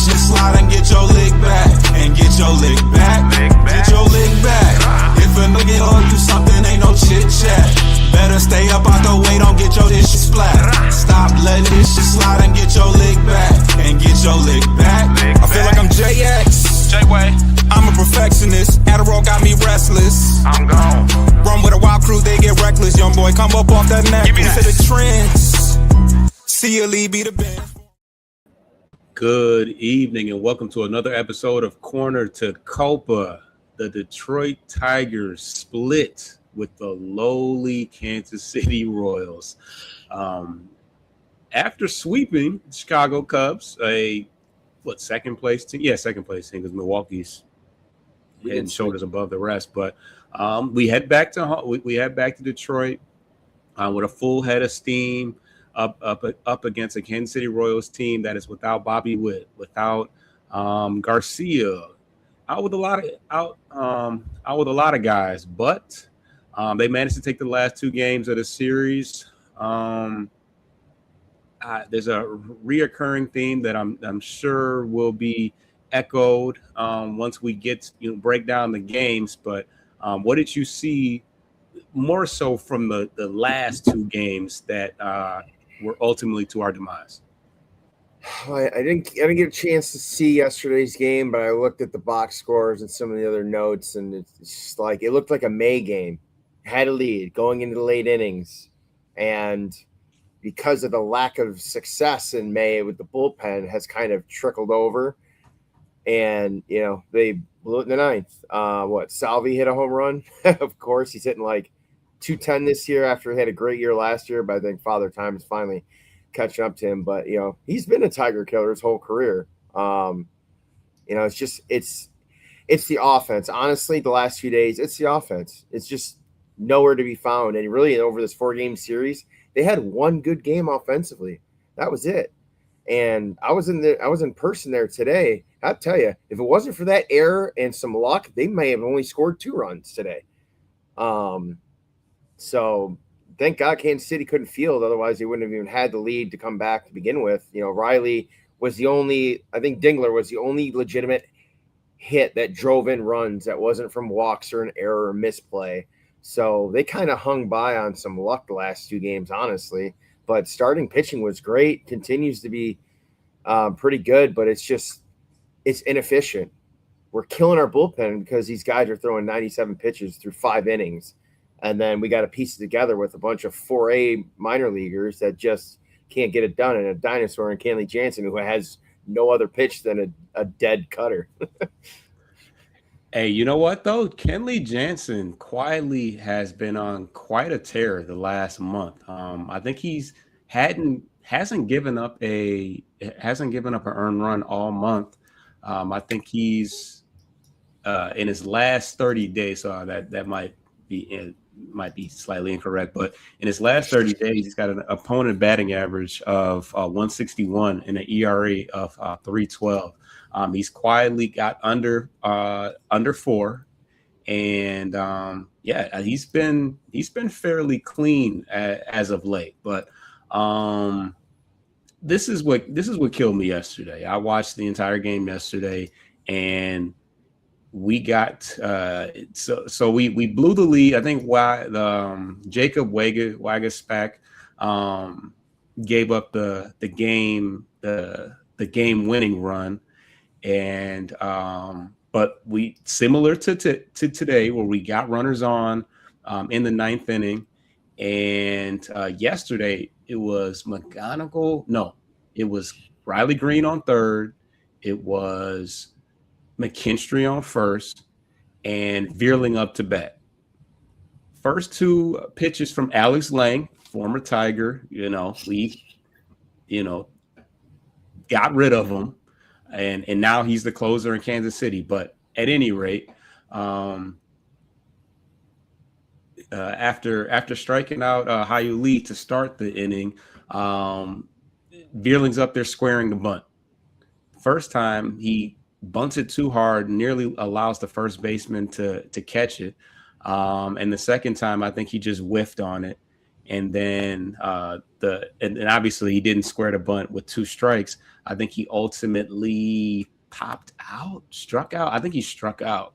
this shit slide and get your lick back. And get your lick back. Get your lick back. If a nigga owe you something, ain't no chit chat. Better stay up out the way, don't get your dish splat. Stop letting this shit slide and get your lick back. And get your lick back. I feel like I'm JX. J-Way. I'm a perfectionist. Adderall got me restless. I'm gone. Run with a wild crew, they get reckless. Young boy, come up off that neck. Give me Into that. the trends. See you lead, be the band. Good evening and welcome to another episode of Corner to Copa. The Detroit Tigers split with the lowly Kansas City Royals. After sweeping the Chicago Cubs, second place team? Yeah, second place team because Milwaukee's head and shoulders above the rest. But we head back to Detroit with a full head of steam. Up against a Kansas City Royals team that is without Bobby Witt, without Garcia, out with a lot of guys, but they managed to take the last two games of the series. There's a reoccurring theme that I'm sure will be echoed once we break down the games. But what did you see more so from the last two games that were ultimately to our demise? I didn't get a chance to see yesterday's game, but I looked at the box scores and some of the other notes, and it's just like it looked like a May game. Had a lead going into the late innings, and because of the lack of success in May with the bullpen, has kind of trickled over. And they blew it in the ninth. Salvi hit a home run. Of course, he's hitting like 210 this year after he had a great year last year, but I think Father Time is finally catching up to him. But he's been a Tiger killer his whole career. It's the offense. Honestly, the last few days, it's the offense. It's just nowhere to be found. And really, over this 4-game series, they had one good game offensively. That was it. And I was in person there today. I'll tell you, if it wasn't for that error and some luck, they may have only scored 2 runs today. So thank God Kansas City couldn't field. Otherwise, they wouldn't have even had the lead to come back to begin with. Riley was Dingler was the only legitimate hit that drove in runs that wasn't from walks or an error or misplay. So they kind of hung by on some luck the last 2 games, honestly. But starting pitching was great, continues to be pretty good, but it's inefficient. We're killing our bullpen because these guys are throwing 97 pitches through 5 innings. And then we got to piece it together with a bunch of 4A minor leaguers that just can't get it done, and a dinosaur in Kenley Jansen who has no other pitch than a dead cutter. Hey, you know what though? Kenley Jansen quietly has been on quite a tear the last month. I think hasn't given up an earned run all month. I think he's in his last 30 days. So that might be slightly incorrect, but in his last 30 days, he's got an opponent batting average of 161 and an ERA of 3.12. He's quietly got under 4, and he's been fairly clean as of late. But this is what killed me yesterday. I watched the entire game yesterday, and we got so we blew the lead. I think Jacob Waguespack gave up the game winning run, and but we similar to today where we got runners on in the 9th inning, and yesterday it was McGonigal. No, it was Riley Green on third. It was McKinstry on first, and Vierling up to bat. First 2 pitches from Alex Lang, former Tiger. We got rid of him, and now he's the closer in Kansas City. But at any rate, after striking out Hyu Lee to start the inning, Vierling's up there squaring the bunt. First time he bunts it too hard, nearly allows the first baseman to catch it. And the second time, I think he just whiffed on it. and then and obviously he didn't square the bunt with 2 strikes. I think he ultimately struck out. I think he struck out.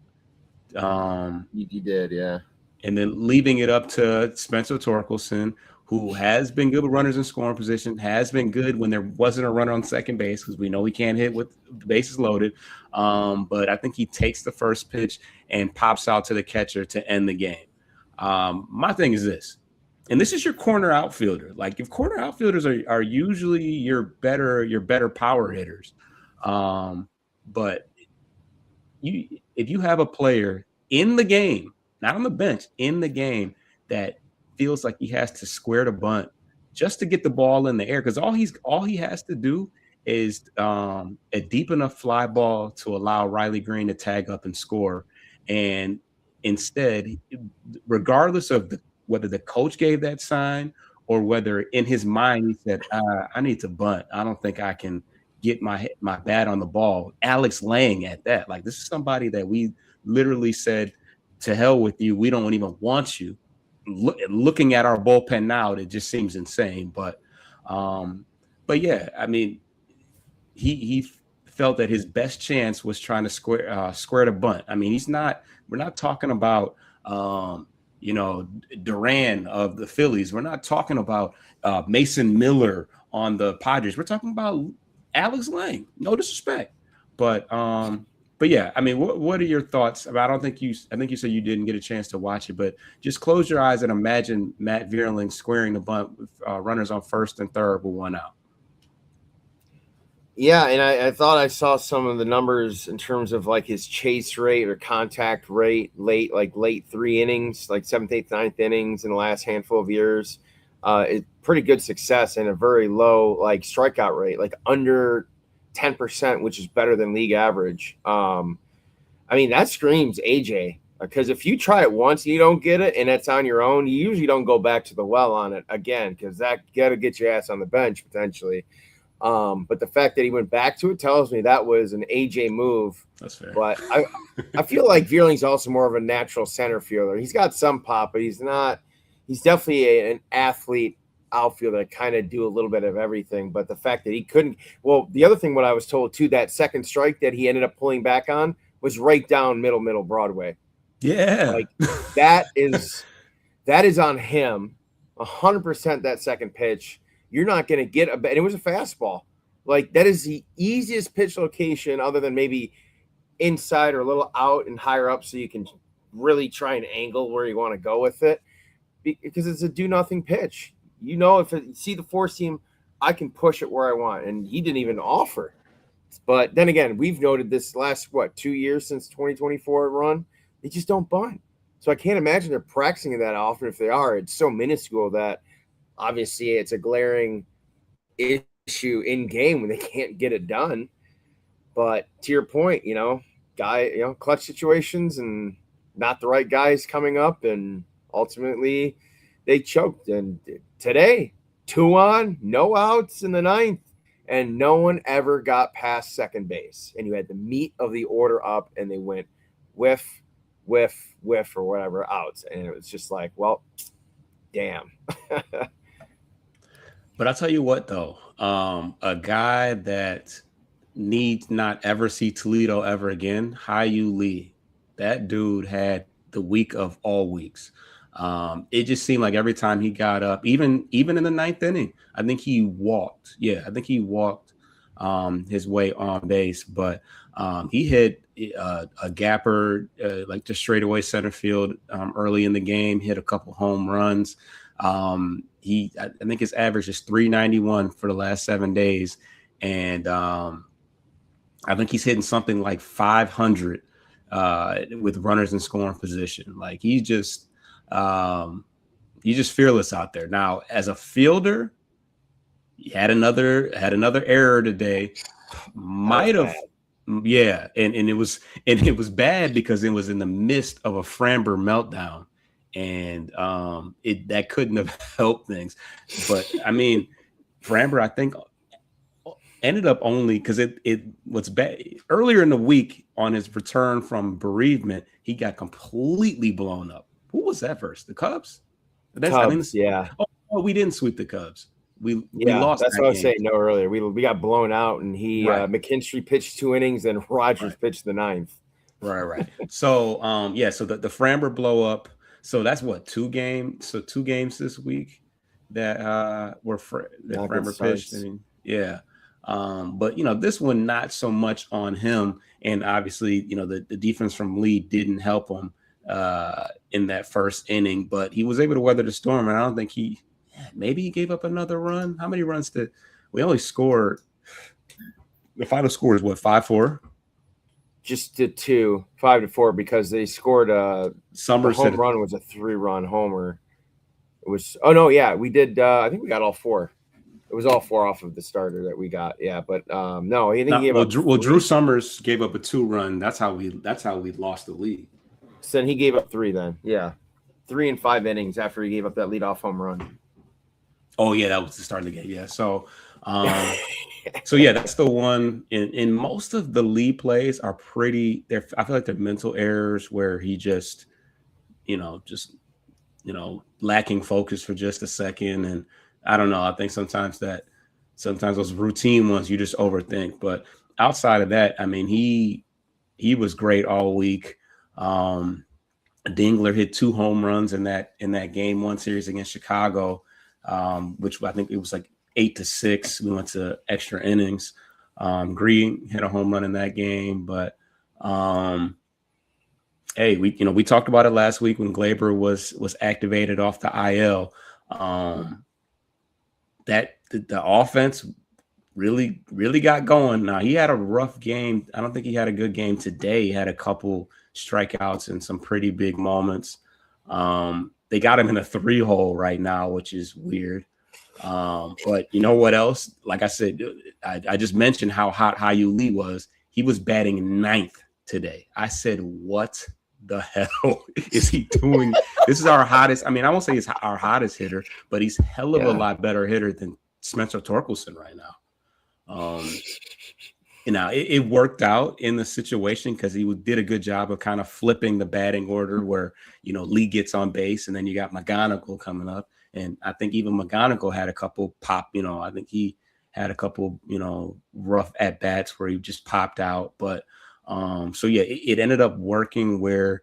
He did, yeah. And then leaving it up to Spencer Torkelson, who has been good with runners in scoring position, has been good when there wasn't a runner on second base, because we know he can't hit with the bases loaded. But I think he takes the first pitch and pops out to the catcher to end the game. My thing is this, and this is your corner outfielder. Like, if corner outfielders are usually your better power hitters, but if you have a player in the game, not on the bench, in the game, that feels like he has to square the bunt just to get the ball in the air, because all he has to do is a deep enough fly ball to allow Riley Green to tag up and score. And instead, regardless of whether the coach gave that sign or whether in his mind he said, I need to bunt, I don't think I can get my bat on the ball. Alex Lang at that. Like, this is somebody that we literally said, to hell with you, we don't even want you. Looking at our bullpen now, it just seems insane. But yeah, I mean, he felt that his best chance was trying to square the bunt. I mean, we're not talking about Duran of the Phillies. We're not talking about Mason Miller on the Padres. We're talking about Alex Lang. No disrespect, but yeah, I mean, what are your thoughts about? I think you said you didn't get a chance to watch it, but just close your eyes and imagine Matt Vierling squaring the bunt with runners on first and third with 1 out. Yeah, and I thought I saw some of the numbers in terms of like his chase rate or contact rate late 3 innings, like 7th, 8th, 9th innings in the last handful of years. It's pretty good success and a very low like strikeout rate, like under 10%, which is better than league average. I mean, that screams AJ, because if you try it once and you don't get it and it's on your own, you usually don't go back to the well on it again, because that got to get your ass on the bench potentially. But the fact that he went back to it tells me that was an AJ move. That's fair. But I feel like Vierling's also more of a natural center fielder. He's got some pop, but he's definitely an athlete outfielder that kind of do a little bit of everything. But the fact that he couldn't, well, the other thing, what I was told too, that second strike that he ended up pulling back on was right down middle Broadway. Yeah, like that is on him 100%. That second pitch, you're not going to get and it was a fastball. Like, that is the easiest pitch location other than maybe inside or a little out and higher up, so you can really try and angle where you want to go with it, because it's a do nothing pitch. You know, if you see the 4-seam, I can push it where I want. And he didn't even offer. But then again, we've noted this last, 2 years since 2024 run, they just don't bunt. So I can't imagine they're practicing it that often. If they are, it's so minuscule that obviously it's a glaring issue in game when they can't get it done. But to your point, clutch situations and not the right guys coming up, and ultimately they choked. And today, 2 on, no outs in the 9th, and no one ever got past second base. And you had the meat of the order up, and they went whiff, or whatever outs. And it was just like, well, damn. But I'll tell you what, though, a guy that needs not ever see Toledo ever again, Hyu Lee. That dude had the week of all weeks. It just seemed like every time he got up, even in the 9th inning, I think he walked. Yeah, I think he walked his way on base, but he hit a gapper, like just straightaway center field early in the game, hit a couple home runs. I think his average is 391 for the last 7 days. And I think he's hitting something like 500 with runners in scoring position. Like, he's just fearless out there. Now, as a fielder, he had another error today. Might have, yeah, and it was bad because it was in the midst of a Framber meltdown, and that couldn't have helped things. But I mean, Framber, I think, ended up only because it was bad earlier in the week on his return from bereavement. He got completely blown up. Who was that versus? The Cubs? Cubs, yeah. Oh, Oh, we didn't sweep the Cubs. We Yeah, lost. that's that what I was game. saying no earlier. We got blown out, and Right. McKinstry pitched 2 innings, and Rogers pitched the 9th. Right. So so the Framber blow up. So that's what 2 games. So 2 games this week that that Not good Framber pitched. I starts. mean, yeah. But this one not so much on him, and obviously the defense from Lee didn't help him in that first inning, but he was able to weather the storm. And I don't think maybe he gave up another run. How many runs did we only scored? The final score is what, 5-4? Just to 5-4, because they scored Summers the home run was a 3-run homer. It was we did I think we got all 4. It was all 4 off of the starter that we got. Yeah, but no, he didn't give up. Drew Summers gave up a 2-run. That's how we lost the lead. So then he gave up 3 then. Yeah. 3 and 5 innings after he gave up that leadoff home run. Oh yeah, that was the start of the game. Yeah. So so yeah, that's the one. In most of the Lee plays are pretty. I feel like they're mental errors where he just lacking focus for just a second, and I don't know. I think sometimes those routine ones you just overthink. But outside of that, I mean, he was great all week. Dingler hit 2 home runs in that game 1 series against Chicago, which I think it was like 8-6. We went to extra innings. Green hit a home run in that game, but hey, we talked about it last week when Gleyber was activated off the IL. That the offense really got going. Now he had a rough game. I don't think he had a good game today. He had a couple strikeouts and some pretty big moments. They got him in a 3-hole right now, which is weird. But you know what else? Like I said, I just mentioned how hot Hyu Lee was. He was batting 9th today. I said, what the hell is he doing? This is our hottest. I mean, I won't say he's our hottest hitter, but he's hell of a lot better hitter than Spencer Torkelson right now. It worked out in the situation because he did a good job of kind of flipping the batting order where, Lee gets on base and then you got McGonigal coming up. And I think even McGonigal had a couple pop, I think he had a couple, rough at bats where he just popped out. But so yeah, it ended up working where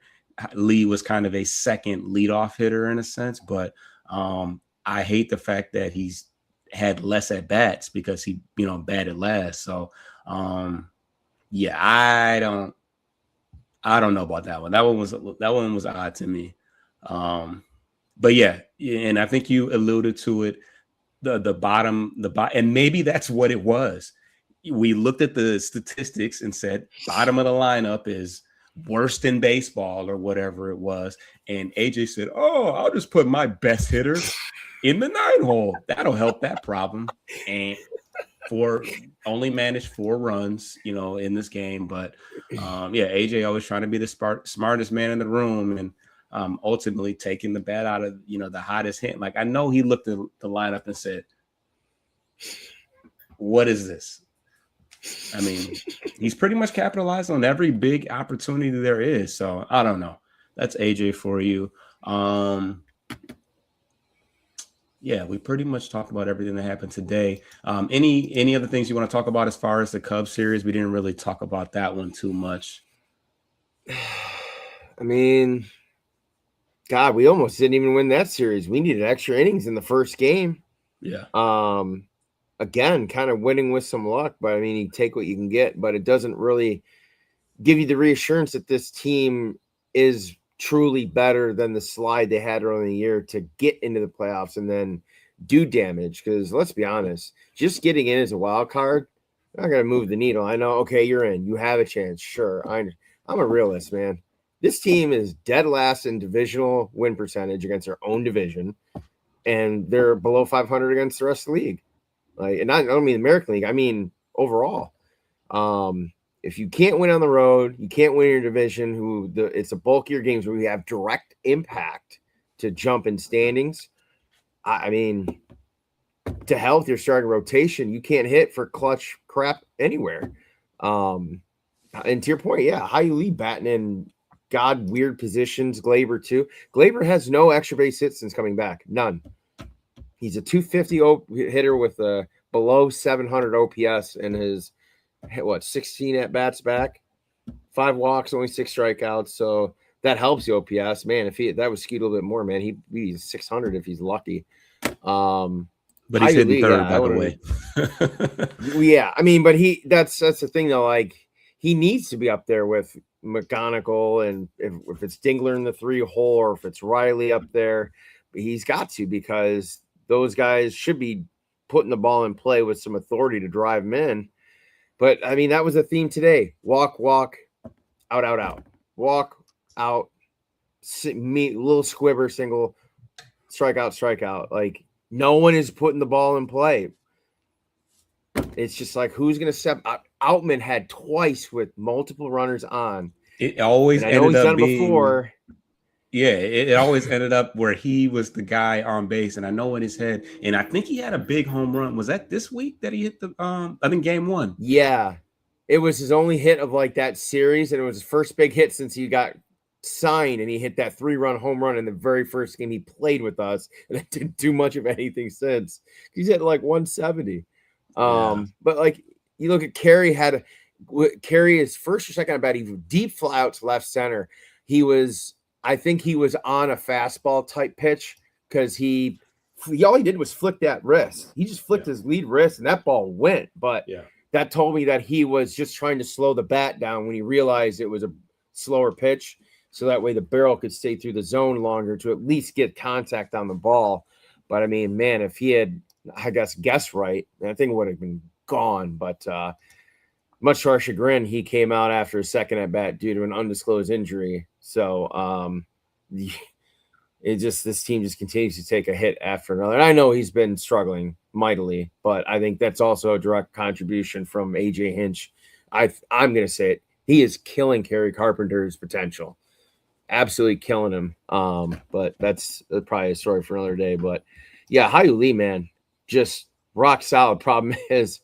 Lee was kind of a second leadoff hitter in a sense. But I hate the fact that he's had less at bats because he, batted last. So yeah, I don't know about that one. That one was odd to me. But yeah, and I think you alluded to it, the bottom, and maybe that's what it was. We looked at the statistics and said bottom of the lineup is worst in baseball or whatever it was. And AJ said, "Oh, I'll just put my best hitter in the 9-hole. That'll help that problem." And only managed 4 runs, in this game. But yeah, AJ always trying to be the smartest man in the room, and ultimately taking the bat out of the hottest hit. Like, I know he looked at the lineup and said, "What is this?" I mean, he's pretty much capitalized on every big opportunity there is. So I don't know. That's AJ for you. Yeah, we pretty much talked about everything that happened today. Any other things you want to talk about as far as the Cubs series? We didn't really talk about that one too much. I mean, God, we almost didn't even win that series. We needed extra innings in the first game. Yeah. Again, kind of winning with some luck, but I mean, you take what you can get, but it doesn't really give you the reassurance that this team is truly better than the slide they had early in the year to get into the playoffs and then do damage. Because let's be honest, just getting in as a wild card, not going to move the needle. I know, okay, you're in. You have a chance. Sure. I'm a realist, man. This team is dead last in divisional win percentage against their own division, and they're below 500 against the rest of the league. And I don't mean American League, I mean overall. If you can't win on the road, you can't win your division. It's a bulkier games where you have direct impact to jump in standings. I mean, to hell with your starting rotation, you can't hit for clutch crap anywhere. And to your point, yeah, Hyu Lee batting in weird positions. Gleyber too. Gleyber has no extra base hits since coming back. None. He's a 250 hitter with a below 700 OPS in his 16 at bats back, 5 walks, only 6 strikeouts. So that helps the OPS, man. If that was skewed a little bit more, man, he'd be 600 if he's lucky. But he's hitting third, by the way. Yeah, I mean, but that's the thing though. Like, he needs to be up there with McGonigal, and if it's Dingler in the 3 hole, or if it's Riley up there, but he's got to, because those guys should be putting the ball in play with some authority to drive them in. But I mean, that was a theme today: walk, out, walk, out, little squibber, single, strikeout. Like, no one is putting the ball in play. It's just like, who's going to step out? Outman had twice with multiple runners on. It always ended up done being before. Yeah, it always ended up where he was the guy on base, and I know in his head. And I think he had a big home run. Was that this week that he hit the? I think game 1. Yeah, it was his only hit of like that series, and it was his first big hit since he got signed, and he hit that 3-run home run in the very first game he played with us, and it didn't do much of anything since. He's at like 170. But like, you look at Carey, his first or second at bat, he deep fly out to left center. I think he was on a fastball type pitch, because all he did was flick that wrist. He just flicked his lead wrist, and that ball went. But that told me that he was just trying to slow the bat down when he realized it was a slower pitch, so that way the barrel could stay through the zone longer to at least get contact on the ball. But I mean, man, if he had, I guessed right, I think it would have been gone. But much to our chagrin, he came out after a second at bat due to an undisclosed injury. So this team just continues to take a hit after another. And I know he's been struggling mightily, but I think that's also a direct contribution from AJ Hinch. I'm going to say it. He is killing Kerry Carpenter's potential. Absolutely killing him. But that's probably a story for another day. But yeah, Hao-Yu Lee, man, just rock solid. Problem is,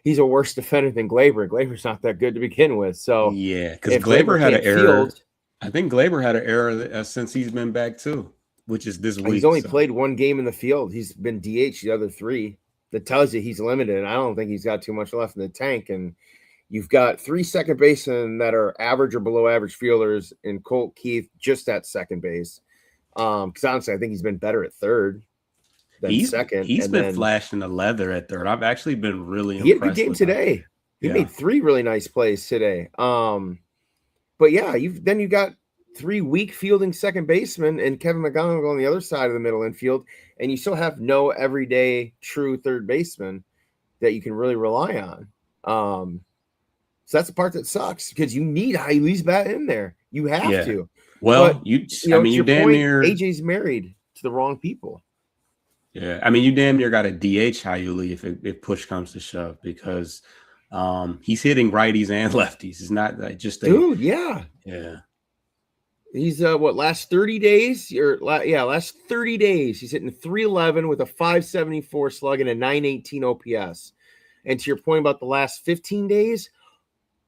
he's a worse defender than Gleyber. Gleyber's not that good to begin with. So yeah, because Gleyber had an error. I think Gleyber had an error since he's been back too, which is this week. He's only played 1 game in the field. He's been DH the other 3. That tells you he's limited. And I don't think he's got too much left in the tank. And you've got 3 second basemen that are average or below average fielders in Colt Keith just at second base. Because honestly, I think he's been better at third than second. He's been flashing the leather at third. I've actually been really impressed. He had a good game today. He made 3 really nice plays today. But yeah, you've got 3 weak fielding second basemen and Kevin McGonigal on the other side of the middle infield, and you still have no everyday true third baseman that you can really rely on. So that's the part that sucks, because you need Hao-Yu Lee's bat in there. You have to. Well, but, you damn near AJ's married to the wrong people. Yeah, I mean, you damn near got a DH Hao-Yu Lee if push comes to shove, because he's hitting righties and lefties. It's not like just dude. Yeah. He's last 30 days last 30 days he's hitting 311 with a 574 slug and a 918 OPS. And to your point about the last 15 days,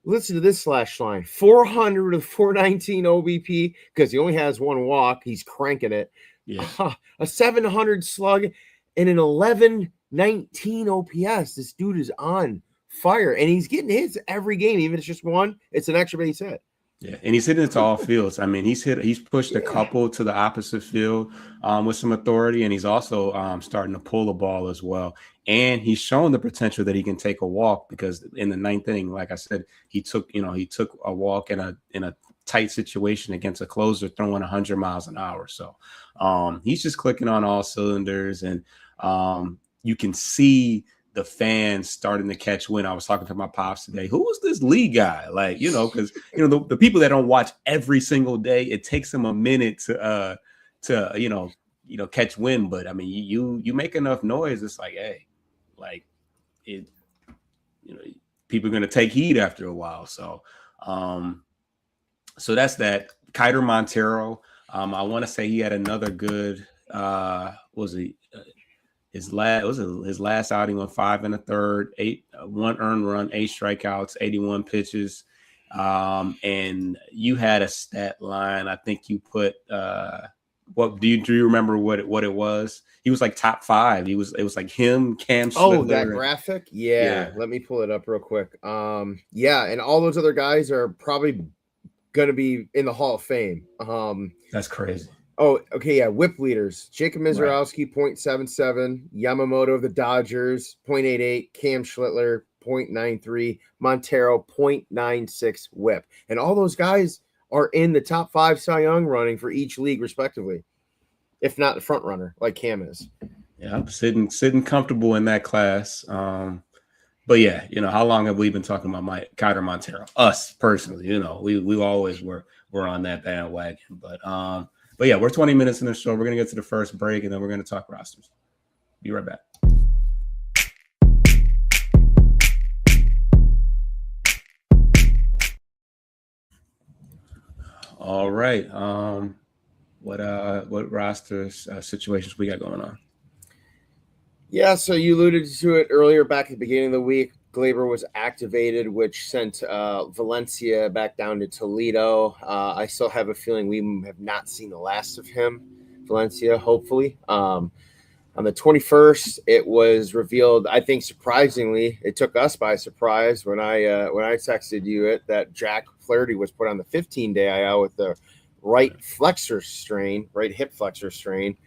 listen to this slash line: 400 with 419 OBP, because he only has 1 walk. He's cranking it. A 700 slug and an 1119 OPS. This dude is on fire, and he's getting hits every game. Even if it's just 1, it's an extra base hit. Yeah, and he's hitting it to all fields. I mean, he's pushed a couple to the opposite field with some authority, and he's also starting to pull the ball as well. And he's shown the potential that he can take a walk, because in the 9th inning, like I said, he took a walk in a tight situation against a closer throwing 100 miles an hour. So he's just clicking on all cylinders, and you can see the fans starting to catch wind. I was talking to my pops today. Who is this Lee guy? Like, because the people that don't watch every single day, it takes them a minute to catch wind. But I mean, you make enough noise, it's like, hey, like it, people are gonna take heed after a while. So so that's that. Kiter Montero. I want to say he had another good his last outing on 5 1/3, 1 earned run, 8 strikeouts, 81 pitches. And you had a stat line. I think you put What do you remember what it was? He was like top 5. It was like him, Cam. Oh, Schlittler, that graphic? Yeah. Let me pull it up real quick. Yeah, and all those other guys are probably gonna be in the Hall of Fame. That's crazy. Oh, okay, yeah. Whip leaders: Jacob Mizorowski, 0.77; Yamamoto of the Dodgers, 0.88; Cam Schlittler, 0.93; Montero, 0.96 whip. And all those guys are in the top 5 Cy Young running for each league, respectively, if not the front runner, like Cam is. Yeah, I'm sitting comfortable in that class. But yeah, how long have we been talking about Kiner Montero? Us personally, we always were on that bandwagon. But yeah, we're 20 minutes in the show. We're gonna get to the first break, and then we're gonna talk rosters. Be right back. All right. What rosters situations we got going on? Yeah, so you alluded to it earlier back at the beginning of the week. Glaber was activated, which sent Valencia back down to Toledo. I still have a feeling we have not seen the last of him, Valencia, hopefully. On the 21st, it was revealed, I think surprisingly, it took us by surprise when I texted you that Jack Flaherty was put on the 15-day IL with the right hip flexor strain.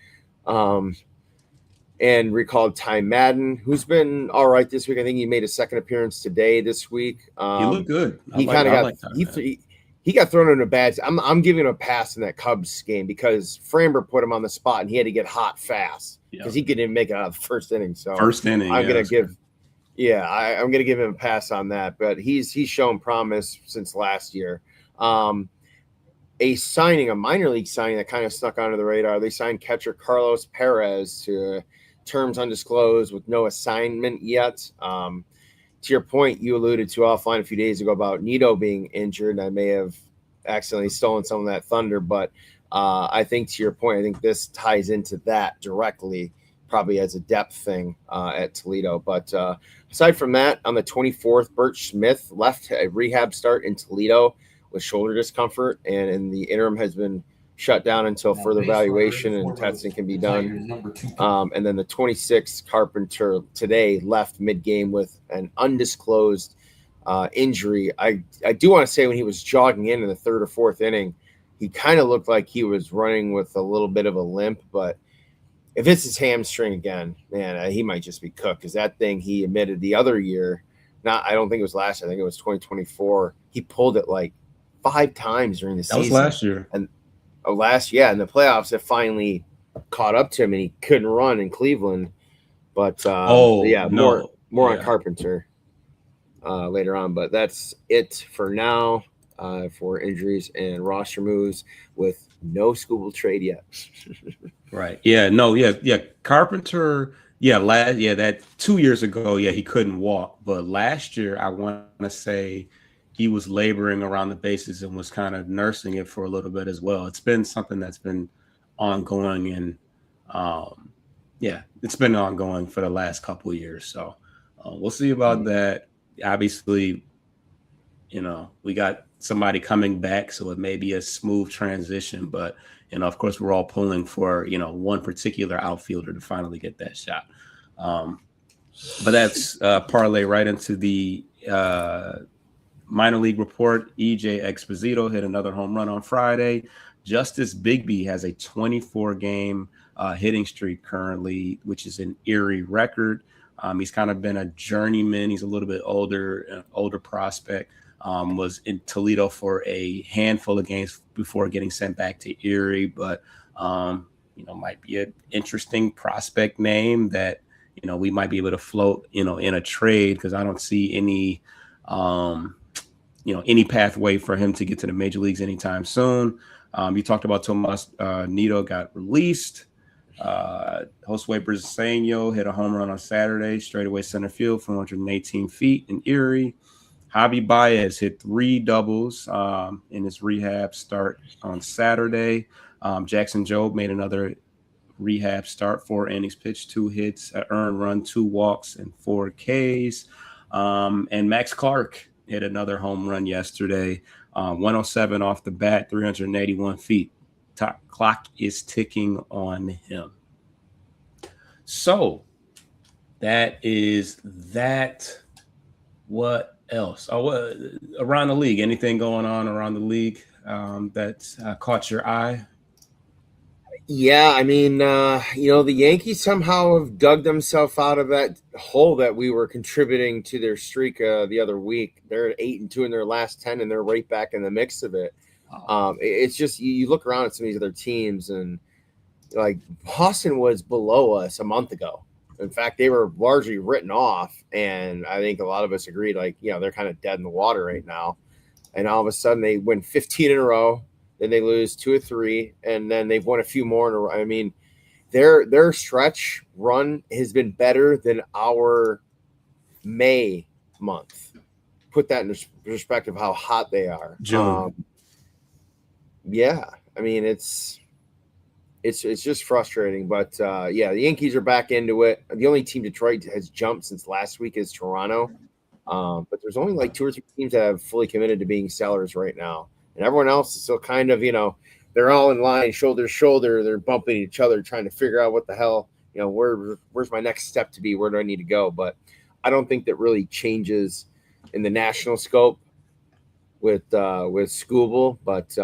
And recalled Ty Madden, who's been all right this week. I think he made a second appearance today this week. He looked good. He got thrown in a bad. I'm giving him a pass in that Cubs game because Framber put him on the spot and he had to get hot fast because he couldn't even make it out of the first inning. So I'm gonna give him a pass on that. But he's shown promise since last year. A minor league signing that kind of snuck onto the radar. They signed catcher Carlos Perez to terms undisclosed with no assignment yet. To your point, you alluded to offline a few days ago about Nido being injured. I may have accidentally stolen some of that thunder, but I think to your point, I think this ties into that directly, probably as a depth thing at Toledo. But aside from that, on the 24th, Birch Smith left a rehab start in Toledo with shoulder discomfort, and in the interim has been shut down until further evaluation and testing can be done. And then the 26th, Carpenter today left mid-game with an undisclosed injury. I do want to say when he was jogging in the 3rd or 4th inning, he kind of looked like he was running with a little bit of a limp, but if it's his hamstring again, man, he might just be cooked because that thing he admitted the other year, I don't think it was last year, I think it was 2024, he pulled it like 5 times during the season. That was last year. And in the playoffs, it finally caught up to him and he couldn't run in Cleveland. But more on Carpenter later on. But that's it for now for injuries and roster moves with no Skubal trade yet. Right. Yeah. No. Yeah. Carpenter. Yeah. That 2 years ago. Yeah, he couldn't walk. But last year, I want to say he was laboring around the bases and was kind of nursing it for a little bit as well. It's been something that's been ongoing, and it's been ongoing for the last couple of years. So we'll see about that. Obviously, we got somebody coming back, so it may be a smooth transition. But of course, we're all pulling for one particular outfielder to finally get that shot. But that's parlay right into the minor league report. EJ Exposito hit another home run on Friday. Justice Bigby has a 24-game hitting streak currently, which is an Erie record. He's kind of been a journeyman. He's a little bit older prospect. Was in Toledo for a handful of games before getting sent back to Erie, but might be an interesting prospect name that we might be able to float in a trade, because I don't see any any pathway for him to get to the major leagues anytime soon. You talked about Tomas Nido got released. Josue Briseño hit a home run on Saturday, straightaway center field from 118 feet in Erie. Javi Baez hit 3 doubles in his rehab start on Saturday. Jackson Jobe made another rehab start, 4 innings pitched, 2 hits, an earned run, 2 walks, and 4 Ks. And Max Clark hit another home run yesterday, 107 off the bat, 381 feet. clock is ticking on him. So that is that. What else? Oh, around the league, anything going on around the league that caught your eye? Yeah, I mean, the Yankees somehow have dug themselves out of that hole that we were contributing to their streak the other week. They're 8-2 in their last 10, and they're right back in the mix of it. It's just you look around at some of these other teams, and like Boston was below us a month ago. In fact, they were largely written off, and I think a lot of us agreed, like, they're kind of dead in the water right now. And all of a sudden, they win 15 in a row. Then they lose 2 or 3, and then they've won a few more in a row. I mean, their stretch run has been better than our May month. Put that in perspective, how hot they are. Yeah, I mean, it's just frustrating. But the Yankees are back into it. The only team Detroit has jumped since last week is Toronto. But there's only like 2 or 3 teams that have fully committed to being sellers right now. And everyone else is still kind of, they're all in line, shoulder to shoulder. They're bumping each other, trying to figure out what the hell, where's my next step to be? Where do I need to go? But I don't think that really changes in the national scope with Skubal. But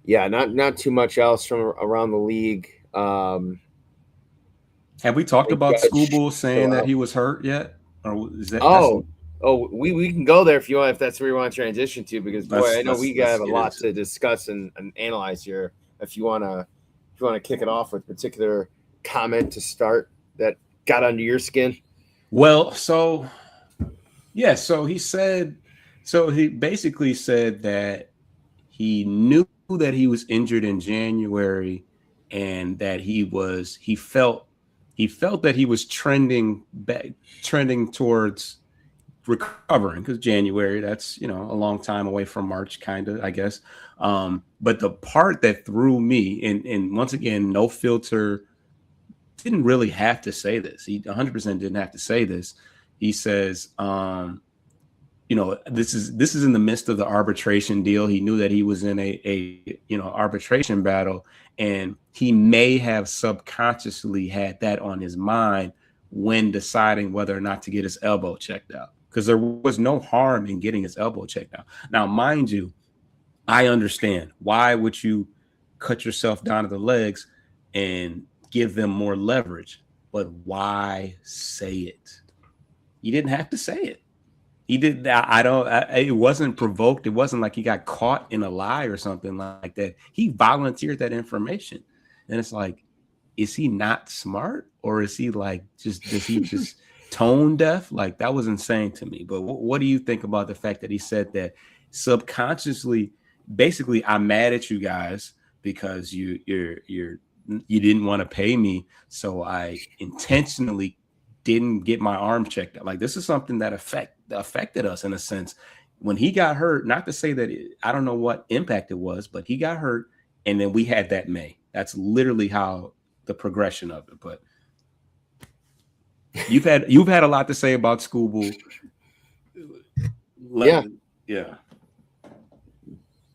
not too much else from around the league. Have we talked about Skubal saying that he was hurt yet? Or is that? We can go there if you want, if that's where you want to transition to, because boy, I know we have a lot to discuss and analyze here. If you want to kick it off with a particular comment to start that got under your skin. Well, so he basically said that he knew that he was injured in January, and that he felt that he was trending towards recovering, because January, that's a long time away from March, kind of, I guess. But the part that threw me, and once again, no filter, didn't really have to say this. He 100% didn't have to say this. He says, this is in the midst of the arbitration deal. He knew that he was in a arbitration battle, and he may have subconsciously had that on his mind when deciding whether or not to get his elbow checked out, because there was no harm in getting his elbow checked out. Now, mind you, I understand, why would you cut yourself down to the legs and give them more leverage? But why say it? You didn't have to say it. He did that. It wasn't provoked. It wasn't like he got caught in a lie or something like that. He volunteered that information. And it's like, is he not smart, or is he like, does he just tone deaf? Like, that was insane to me. But what do you think about the fact that he said that subconsciously, basically, I'm mad at you guys because you didn't want to pay me, so I intentionally didn't get my arm checked out. Like, this is something that affected us in a sense. When he got hurt, not to say that I don't know what impact it was, but he got hurt, and then we had that May. That's literally how the progression of it. But you've had a lot to say about Skubal. Yeah.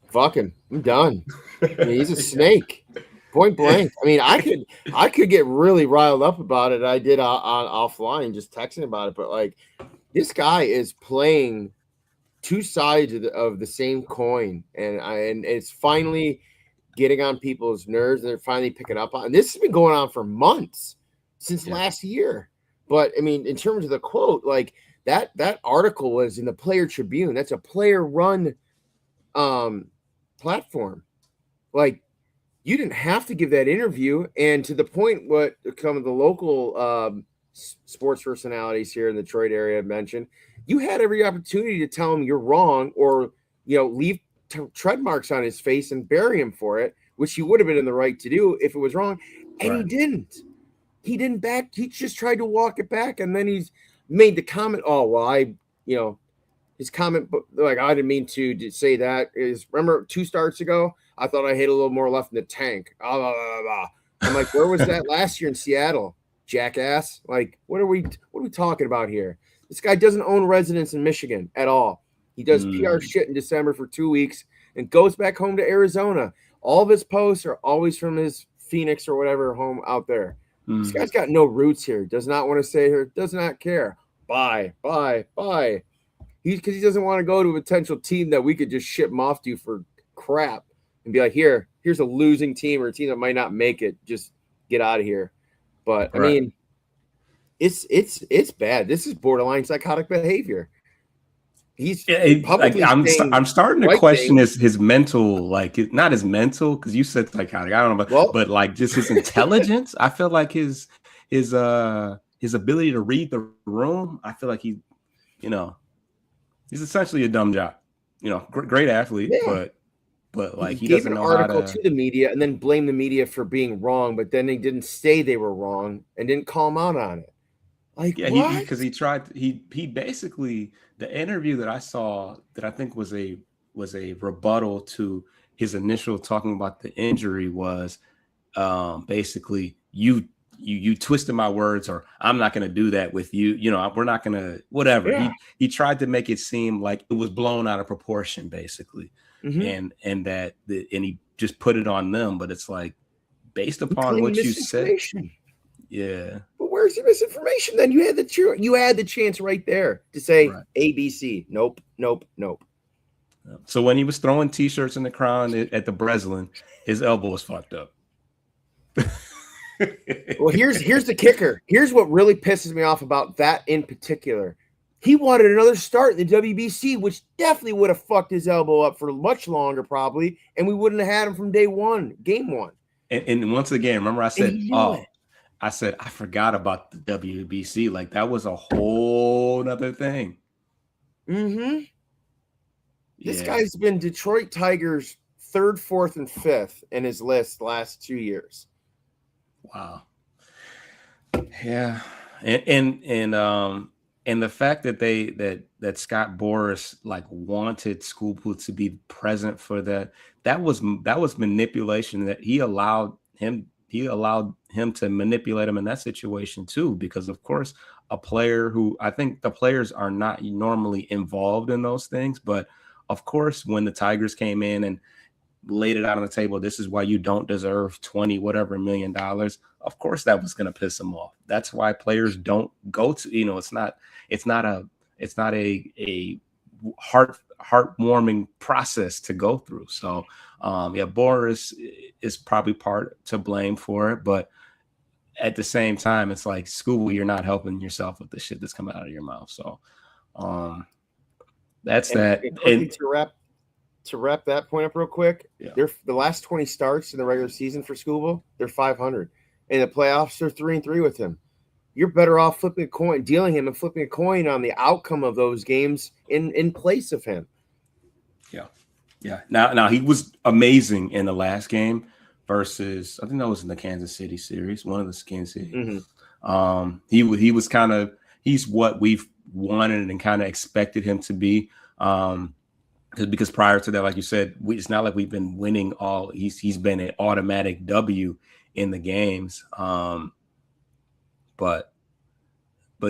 Fuck him. I'm done. I mean, he's a snake. Point blank. I mean, I could get really riled up about it. I did on offline, just texting about it. But like, this guy is playing two sides of the same coin, and it's finally getting on people's nerves, and they're finally picking up on. And this has been going on for months, since last year. But I mean, in terms of the quote, like that article was in the Player Tribune. That's a player-run platform. Like, you didn't have to give that interview. And to the point, what some of the local sports personalities here in the Detroit area mentioned, you had every opportunity to tell him you're wrong, or leave tread marks on his face and bury him for it, which he would have been in the right to do if it was wrong. And right. He didn't back. He just tried to walk it back, and then he's made the comment. Oh, well, his comment, like, I didn't mean to say that. Is, remember 2 starts ago, I thought I hit a little more left in the tank. Blah, blah, blah, blah. I'm like, where was that last year in Seattle, jackass? Like, what are we talking about here? This guy doesn't own residence in Michigan at all. He does PR shit in December for 2 weeks and goes back home to Arizona. All of his posts are always from his Phoenix or whatever home out there. This guy's got no roots here. Does not want to stay here. Does not care. Bye. Because he doesn't want to go to a potential team that we could just ship him off to for crap and be like, here's a losing team or a team that might not make it. Just get out of here. But I mean, it's bad. This is borderline psychotic behavior. He's publicly I'm starting to question his mental, like not his mental, because you said psychotic. I don't know, but like just his intelligence. I feel like his ability to read the room. I feel like he's essentially a dumb jock. Great athlete, but like he doesn't know how to. To the media and then blame the media for being wrong, but then they didn't say they were wrong and didn't call him out on it. Like, yeah, because he basically, the interview that I saw that I think was a rebuttal to his initial talking about the injury was basically you twisted my words, or I'm not going to do that with you. We're not going to whatever. Yeah. He tried to make it seem like it was blown out of proportion, basically, and he just put it on them. But it's like based upon what you said. Yeah. But where's the misinformation? Then you had the chance right there to say ABC. Nope. So when he was throwing T-shirts in the crowd at the Breslin, his elbow was fucked up. Well, here's the kicker. Here's what really pisses me off about that in particular. He wanted another start in the WBC, which definitely would have fucked his elbow up for much longer, probably, and we wouldn't have had him from day one, game one. And once again, remember I said, I forgot about the WBC. Like that was a whole nother thing. Mm-hmm. Yeah. This guy's been Detroit Tigers 3rd, 4th, and 5th in his list the last 2 years. Wow. Yeah. And the fact that that Scott Boras like wanted Skubal to be present for that was manipulation, that he allowed him to manipulate him in that situation too, because of course a player who, I think the players are not normally involved in those things, but of course when the Tigers came in and laid it out on the table, this is why you don't deserve 20 whatever $1 million, of course that was going to piss him off. That's why players don't go to, it's not a heartwarming process to go through. So Boras is probably part to blame for it, but at the same time, it's like, Skubal, you're not helping yourself with the shit that's coming out of your mouth. So that's that. And to wrap that point up real quick, they're the last 20 starts in the regular season for Skubal, they're 500. In the playoffs, they're 3-3 with him. You're better off flipping a coin, dealing him and flipping a coin on the outcome of those games in place of him. Yeah. Now he was amazing in the last game versus, I think that was in the Kansas City series, one of the Kansas City. Mm-hmm. He was he's what we've wanted and kind of expected him to be. Because prior to that, like you said, it's not like we've been winning all. He's been an automatic W in the games. But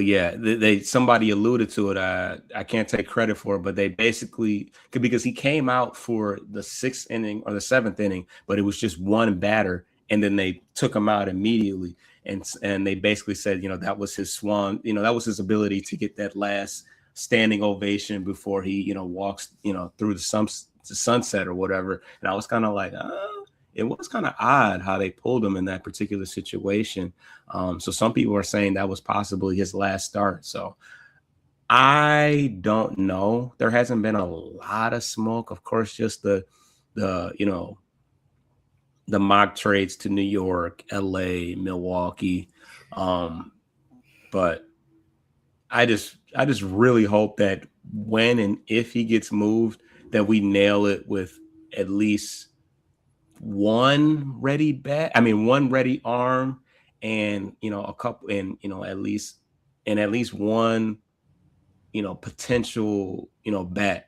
yeah, somebody alluded to it. I can't take credit for it, but they basically, because he came out for the 6th inning or the 7th inning, but it was just one batter, and then they took him out immediately, and they basically said, that was his swan, that was his ability to get that last standing ovation before he, walks, through the sunset or whatever. And I was kind of like, it was kind of odd how they pulled him in that particular situation. So some people are saying that was possibly his last start. So I don't know. There hasn't been a lot of smoke. Of course, just the mock trades to New York, LA, Milwaukee. But I just really hope that when and if he gets moved, that we nail it with at least one ready bat. I mean, one ready arm, and a couple, and at least one potential bat.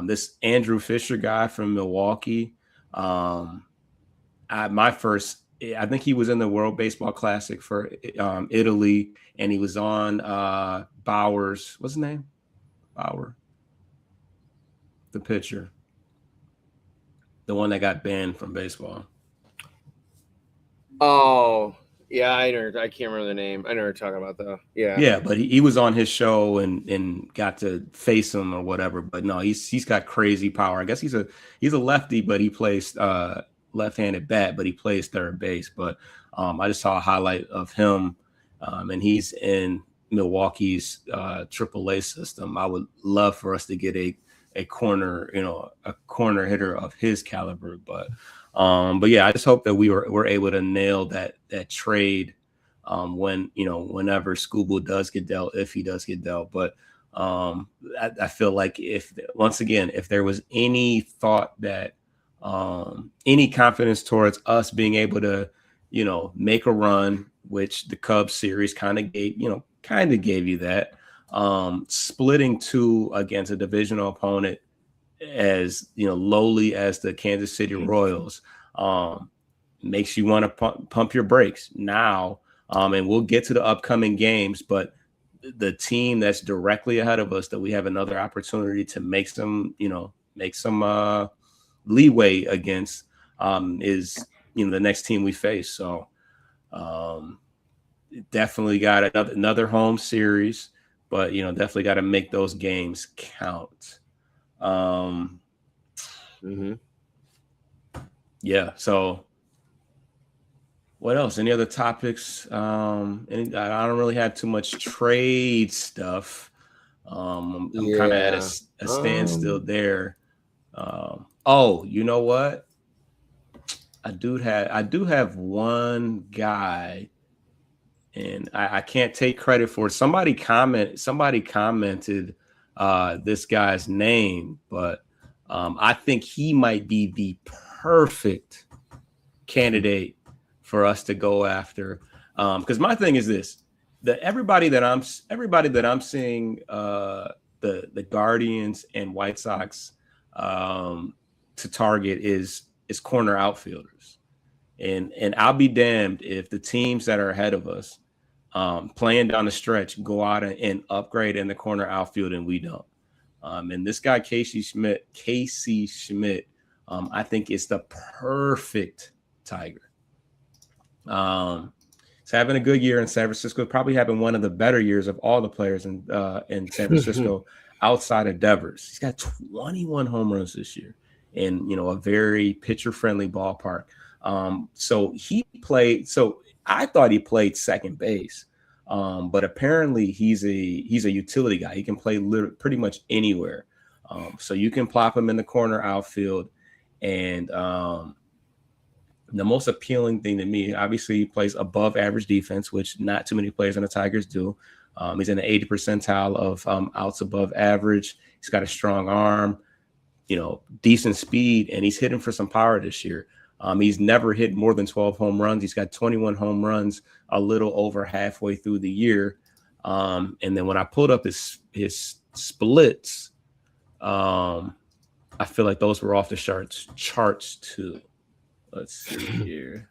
This Andrew Fisher guy from Milwaukee. I think he was in the World Baseball Classic for Italy, and he was on Bowers. What's his name? Bauer, the pitcher. the one that got banned from baseball. Oh, yeah, I can't remember the name. I know what you're talking about though. Yeah. Yeah, but he was on his show and got to face him or whatever. But no, he's got crazy power. I guess he's a lefty, but he plays left-handed bat, but he plays third base. But I just saw a highlight of him, and he's in Milwaukee's AAA system. I would love for us to get a corner hitter of his caliber. But yeah, I just hope that we're able to nail that trade whenever Skubal does get dealt, if he does get dealt. But I feel like if there was any thought that any confidence towards us being able to, make a run, which the Cubs series kind of gave you that, splitting 2 against a divisional opponent as lowly as the Kansas City Royals makes you want to pump your brakes now. And we'll get to the upcoming games, but the team that's directly ahead of us that we have another opportunity to make some leeway against is the next team we face. So definitely got another home series, but definitely got to make those games count. Yeah. So what else? Any other topics? I don't really have too much trade stuff. I'm kind of at a standstill there. Oh, you know what? I do have one guy, and I can't take credit for it. Somebody commented this guy's name, but I think he might be the perfect candidate for us to go after, because my thing is this: that everybody that I'm seeing the Guardians and White Sox to target is corner outfielders, and I'll be damned if the teams that are ahead of us playing down the stretch go out and upgrade in the corner outfield and we don't. And this guy Casey Schmidt, I think is the perfect Tiger. He's having a good year in San Francisco, probably having one of the better years of all the players in San Francisco outside of Devers. He's got 21 home runs this year in a very pitcher-friendly ballpark. So I thought he played second base, but apparently he's a utility guy. He can play pretty much anywhere. So you can plop him in the corner outfield, and the most appealing thing to me, obviously, he plays above average defense, which not too many players on the Tigers do. He's in the 80th percentile of outs above average. He's got a strong arm, decent speed, and he's hitting for some power this year. He's never hit more than 12 home runs. He's got 21 home runs a little over halfway through the year. And then when I pulled up his splits, I feel like those were off the charts too. Let's see here.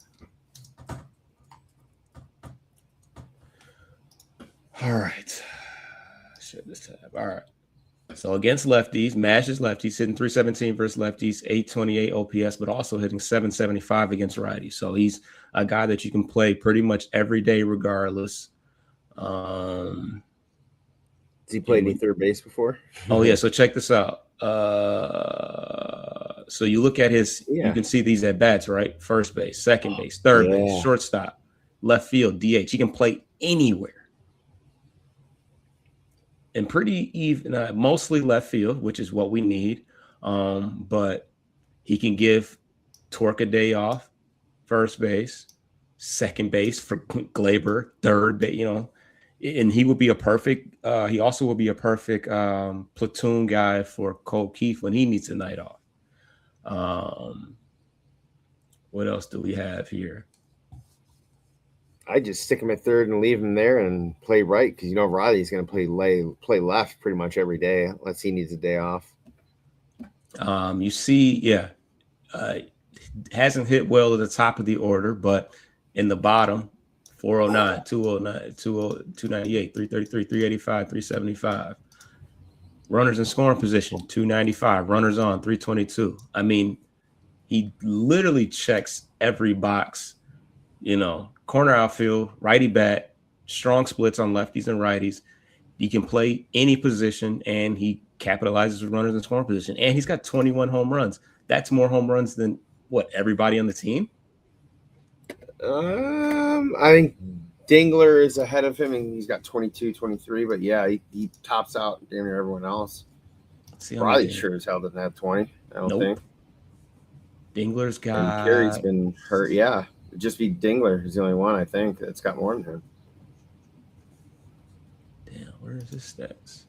All right. Share this tab. All right. So against lefties, mashes lefties, hitting 317 versus lefties, 828 OPS, but also hitting 775 against righties. So he's a guy that you can play pretty much every day regardless. Has he played any third base before? Oh, yeah. So check this out. So you look at you can see these at bats, right? First base, second base, third base, shortstop, left field, DH. He can play anywhere. And pretty even, mostly left field, which is what we need. But he can give Torque a day off, first base, second base for Glaber, third base, and he would be a perfect. He also would be a perfect platoon guy for Cole Keith when he needs a night off. What else do we have here? I just stick him at third and leave him there and play right, because Riley's going to play left pretty much every day unless he needs a day off. You see, hasn't hit well at the top of the order, but in the bottom, 409, 209, 298, 333, 385, 375. Runners in scoring position, 295. Runners on, 322. I mean, He literally checks every box. Corner outfield, righty bat, strong splits on lefties and righties. He can play any position, and he capitalizes with runners in scoring position. And he's got 21 home runs. That's more home runs than everybody on the team? I think Dingler is ahead of him, and he's got 22, 23. But yeah, he tops out damn near everyone else. Riley sure as hell doesn't have 20. I don't think. Dingler's got. And Carey's been hurt. Yeah, it'd just be Dingler who's the only one I think that's got more than him. Damn, where is his stats?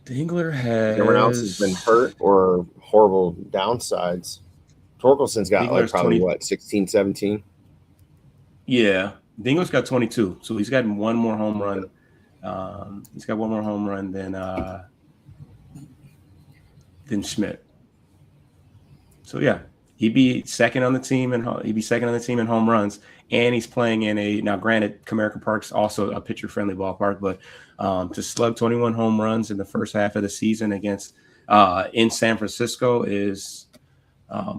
Dingler has. Everyone else has been hurt or horrible downsides. Torkelson's got Dingler's probably 16, 17. Yeah, Dingler's got 22, so he's got one more home run. He's got one more home run than Schmidt. So yeah, he'd be second on the team, and he'd be second on the team in home runs. And he's playing in now granted, Comerica Park's also a pitcher-friendly ballpark, but to slug 21 home runs in the first half of the season against in San Francisco is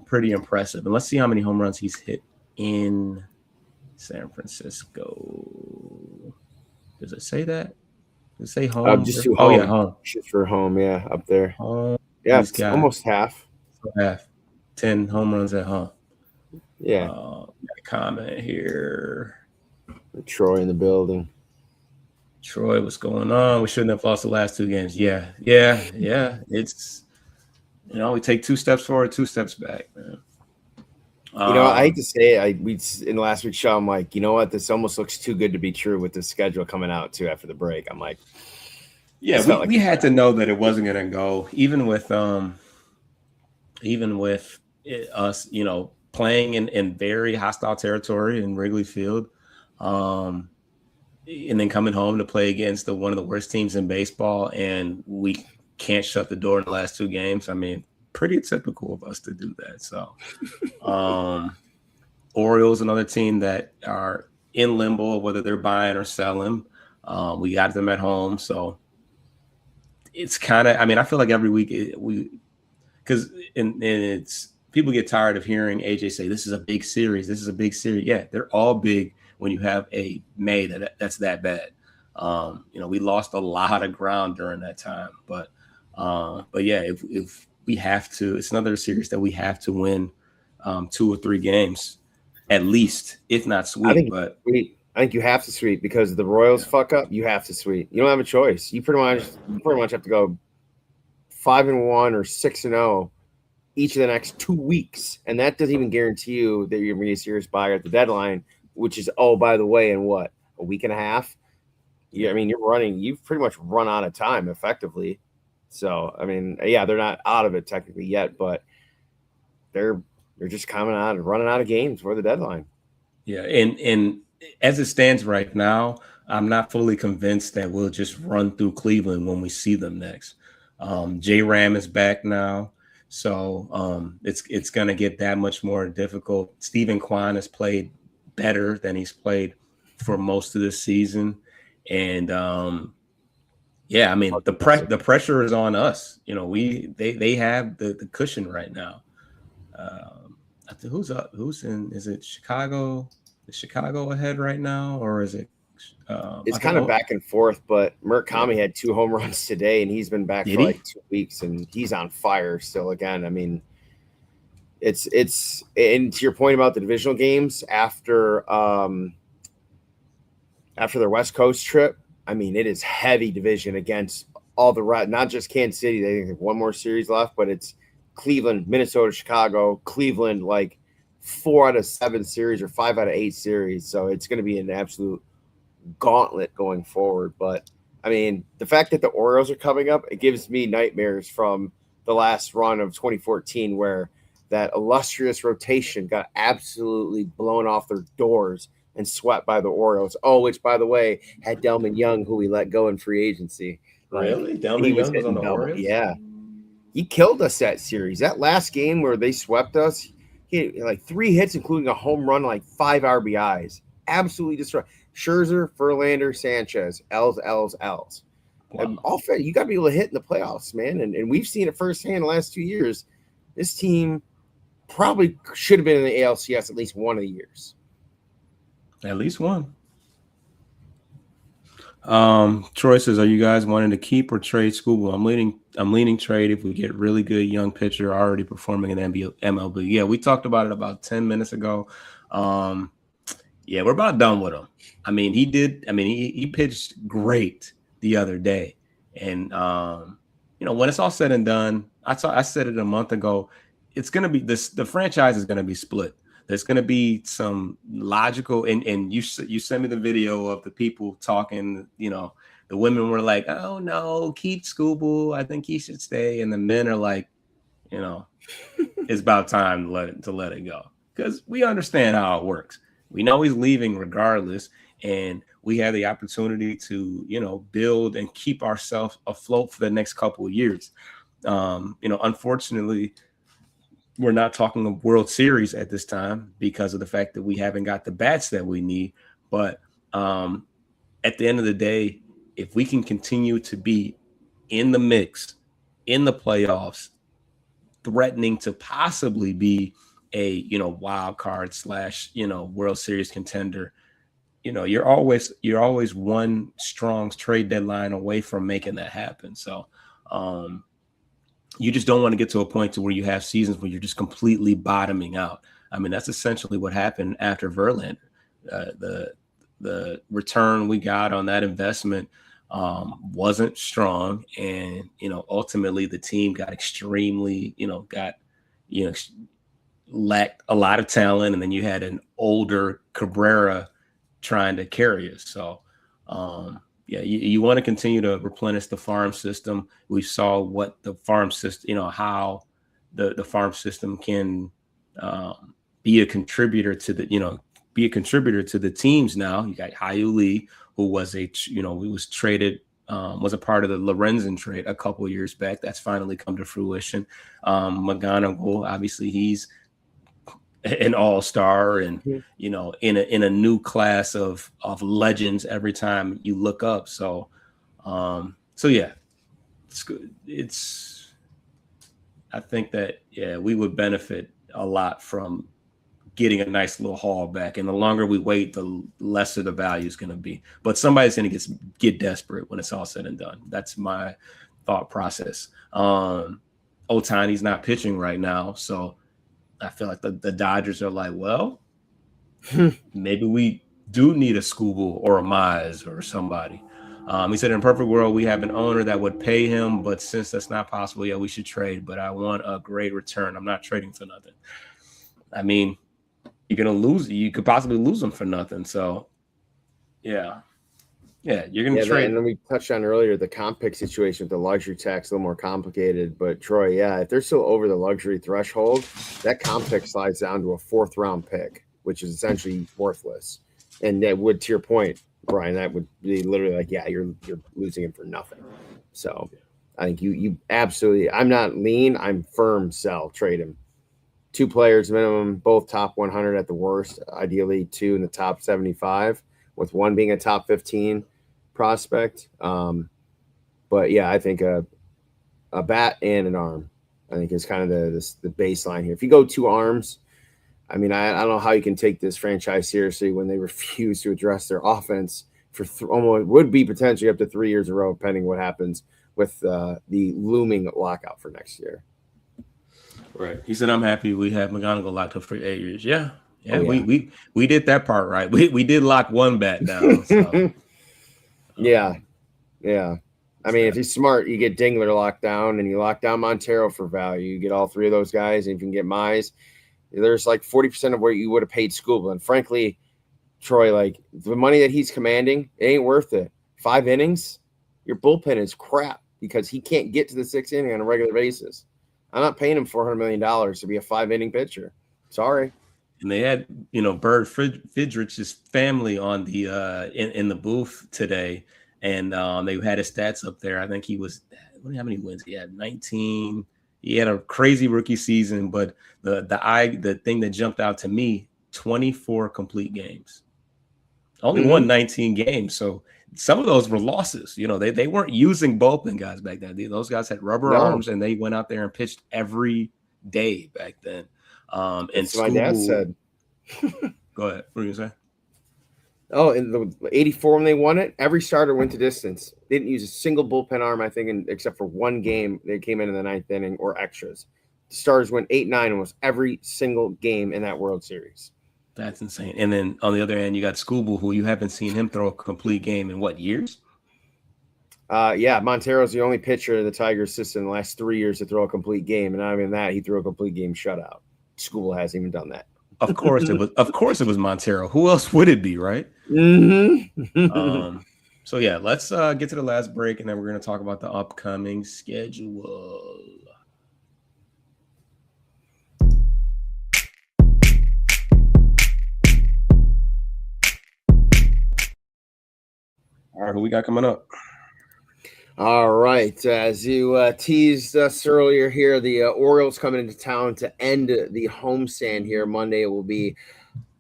pretty impressive. And let's see how many home runs he's hit in San Francisco. Does it say that? Does it say home? Just to home. Oh yeah, home. Just for home, yeah, up there. Home. Yeah, it's almost half. 10 home runs at home. Yeah. Comment here. Troy in the building. Troy, what's going on? We shouldn't have lost the last two games. Yeah. It's we take 2 steps forward, 2 steps back, man. I hate to say it. In last week's show, I'm like, you know what? This almost looks too good to be true with the schedule coming out too after the break. I'm like, yeah, we had to know that it wasn't going to go, even with us, playing in very hostile territory in Wrigley Field, and then coming home to play against one of the worst teams in baseball, and we can't shut the door in the last 2 games. I mean, pretty typical of us to do that. So, Orioles, another team that are in limbo, whether they're buying or selling. We got them at home, so it's kind of. I mean, I feel like every week because it's people get tired of hearing AJ say this is a big series. This is a big series. Yeah, they're all big when you have a May that's that bad. We lost a lot of ground during that time, but yeah, if we have to, it's another series that we have to win 2 or 3 games at least, if not sweep. I think you have to sweep because the Royals fuck up. You have to sweep. You don't have a choice. You pretty much have to go 5-1 or 6-0 each of the next 2 weeks, and that doesn't even guarantee you that you're going to be a serious buyer at the deadline, which is by the way, in what, a week and a half? Yeah, I mean you've pretty much run out of time effectively. So I mean, yeah, they're not out of it technically yet, but they're just coming out and running out of games for the deadline. Yeah, and as it stands right now, I'm not fully convinced that we'll just run through Cleveland when we see them next. J-Ram is back now, so it's going to get that much more difficult. Stephen Kwan has played better than he's played for most of this season, and yeah, I mean the pressure is on us. They have the cushion right now. I think who's up? Is it Chicago? Is Chicago ahead right now, or is it? It's kind of back and forth, but Murakami had 2 home runs today, and he's been back for like 2 weeks, and he's on fire still. Again, I mean, it's and to your point about the divisional games after their West Coast trip, I mean, it is heavy division against all the not just Kansas City. They have 1 more series left, but it's Cleveland, Minnesota, Chicago, Cleveland, like 4 out of 7 series or 5 out of 8 series. So it's going to be an absolute gauntlet going forward. But I mean, the fact that the Orioles are coming up, it gives me nightmares from the last run of 2014, where that illustrious rotation got absolutely blown off their doors and swept by the Orioles. Oh, which by the way had Delman Young, who we let go in free agency. Really? Delman Young was on the Orioles? Yeah. He killed us that series. That last game where they swept us, he had like 3 hits, including a home run, like 5 RBIs. Absolutely destroyed. Scherzer, Verlander, Sanchez, L's. Wow. You got to be able to hit in the playoffs, man. And we've seen it firsthand the last 2 years. This team probably should have been in the ALCS at least one of the years. At least one. Troy says, are you guys wanting to keep or trade Skubal? I'm leaning trade if we get really good young pitcher already performing in MLB. Yeah, we talked about it about 10 minutes ago. Yeah, we're about done with him. I mean, he pitched great the other day. And when it's all said and done, I said it a month ago, it's gonna be the franchise is gonna be split. There's going to be some logical, and you sent me the video of the people talking, the women were like, oh no, keep Skubal, I think he should stay. And the men are like, it's about time to let it go. Because we understand how it works. We know he's leaving regardless. And we have the opportunity to, build and keep ourselves afloat for the next couple of years. Unfortunately, we're not talking a World Series at this time because of the fact that we haven't got the bats that we need. But at the end of the day, if we can continue to be in the mix, in the playoffs, threatening to possibly be a, wild card / World Series contender, you're always one strong trade deadline away from making that happen. So, you just don't want to get to a point to where you have seasons where you're just completely bottoming out. I mean, that's essentially what happened after Verlander. The return we got on that investment wasn't strong, and ultimately the team got extremely, lacked a lot of talent, and then you had an older Cabrera trying to carry us. So. Yeah, you want to continue to replenish the farm system. We saw what the farm system, how the farm system can be a contributor to the teams. Now you got Hyu Lee, who was was traded, was a part of the Lorenzen trade a couple of years back. That's finally come to fruition. McGonigal, obviously, he's an all-star and in a new class of legends every time you look up. So yeah, it's good. I think that we would benefit a lot from getting a nice little haul back, and the longer we wait, the lesser the value is going to be. But somebody's going to get desperate when it's all said and done. That's my thought process. Ohtani's not pitching right now, so I feel like the Dodgers are like, well, maybe we do need a Skubal or a Mize or somebody. He said, in a perfect world, we have an owner that would pay him, but since that's not possible, we should trade. But I want a great return. I'm not trading for nothing. I mean, you're going to lose. You could possibly lose them for nothing. So, yeah, you're going to trade. And then we touched on earlier the comp pick situation with the luxury tax, a little more complicated. But Troy, if they're still over the luxury threshold, that comp pick slides down to a 4th round pick, which is essentially worthless. And that would, to your point, Brian, that would be literally like, you're losing him for nothing. So I think you absolutely. I'm not lean. I'm firm. Sell, trade him. 2 players minimum, both top 100 at the worst. Ideally, 2 in the top 75, with 1 being a top 15 prospect. But yeah, I think a bat and an arm, I think, is kind of the baseline here. If you go 2 arms, I mean, I don't know how you can take this franchise seriously when they refuse to address their offense for almost would be potentially up to 3 years in a row, depending what happens with the looming lockout for next year. Right. He said, I'm happy we have McGonigal locked up for 8 years. Yeah. We did that part right. We did lock 1 bat down. So. Yeah. I mean, if he's smart, you get Dingler locked down, and you lock down Montero for value. You get all 3 of those guys, and if you can get Mize, there's like 40% of where you would have paid Skubal. And frankly, Troy, like the money that he's commanding, it ain't worth it. 5 innings, your bullpen is crap because he can't get to the 6th inning on a regular basis. I'm not paying him $400 million to be a 5-inning pitcher. Sorry. And they had, Bird Fidrich's family on the in the booth today, and they had his stats up there. I think he was, how many wins? He had 19. He had a crazy rookie season, but the thing that jumped out to me, 24 complete games. Only won 19 games, so some of those were losses. They weren't using bullpen guys back then. Those guys had rubber arms, and they went out there and pitched every day back then. And That's what my dad said. Go ahead. What were you saying? Oh, in the 84 when they won it, every starter went to distance. They didn't use a single bullpen arm, I think, except for one game. They came in the ninth inning or extras. The Stars went 8-9 almost every single game in that World Series. That's insane. And then on the other hand, you got Skubal, who you haven't seen him throw a complete game in what, years? Yeah, Montero's the only pitcher in the Tigers system in the last 3 years to throw a complete game, and not even that, he threw a complete game shutout. Skubal hasn't even done that. Of course it was. Of course it was Montero. Who else would it be, right? Mm-hmm. So yeah, let's get to the last break, and then we're going to talk about the upcoming schedule. All right, who we got coming up? All right, as you teased us earlier here, the Orioles coming into town to end the homestand here. Monday it will be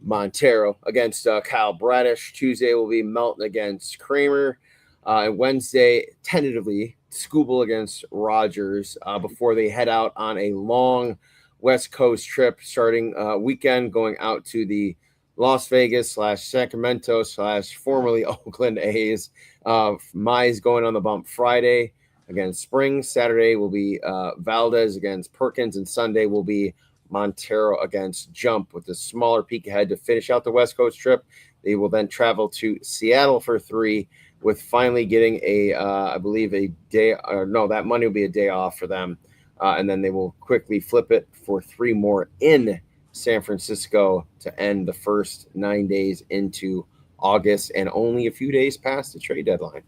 Montero against Kyle Bradish. Tuesday will be Melton against Kramer. And Wednesday, tentatively, Skubal against Rogers before they head out on a long West Coast trip starting weekend going out to the Las Vegas / Sacramento / formerly Oakland A's. Mize going on the bump Friday against Springs. Saturday will be Valdez against Perkins, and Sunday will be Montero against Jump with a smaller peek ahead to finish out the West Coast trip. They will then travel to Seattle for 3, with finally getting I believe a day. No, that Monday will be a day off for them, and then they will quickly flip it for 3 more in San Francisco to end the first 9 days into August, and only a few days past the trade deadline.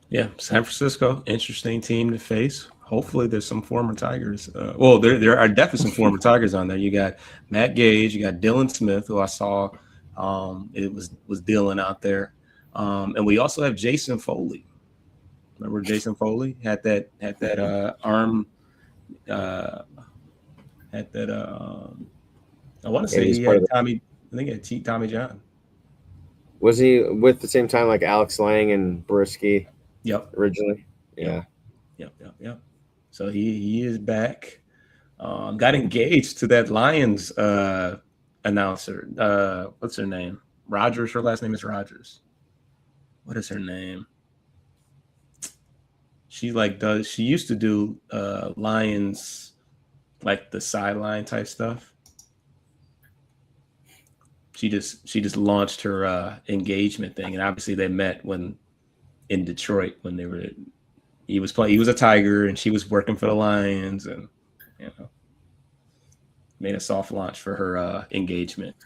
Yeah, San Francisco, interesting team to face. Hopefully there's some former Tigers. Well, there are definitely some former Tigers on there. You got Matt Gage, you got Dylan Smith, who I saw it was Dylan out there. And we also have Jason Foley. Remember Jason Foley had that arm I want to say he had Tommy. I think he had Tommy John. Was he with the same time like Alex Lang and Brisky? Yep. Originally. Yeah. Yep. So he is back. Got engaged to that Lions announcer. What's her name? Rogers. Her last name is Rogers. What is her name? She she used to do Lions, like the sideline type stuff. She just launched her engagement thing, and obviously they met when in Detroit when he was a Tiger and she was working for the Lions, and made a soft launch for her engagement.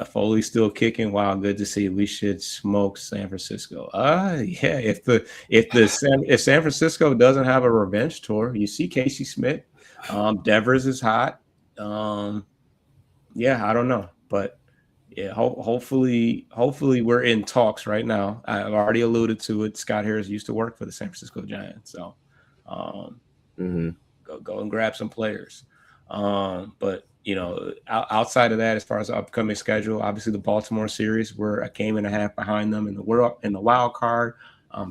Foley's still kicking. Wow, good to see. We should smoke San Francisco. Yeah. If San Francisco doesn't have a revenge tour, you see Casey Smith. Devers is hot. Yeah, I don't know, but yeah, hopefully we're in talks right now. I've already alluded to it. Scott Harris used to work for the San Francisco Giants, so go and grab some players. But outside of that, as far as the upcoming schedule, obviously the Baltimore series, we're a game and a half behind them in the wild card.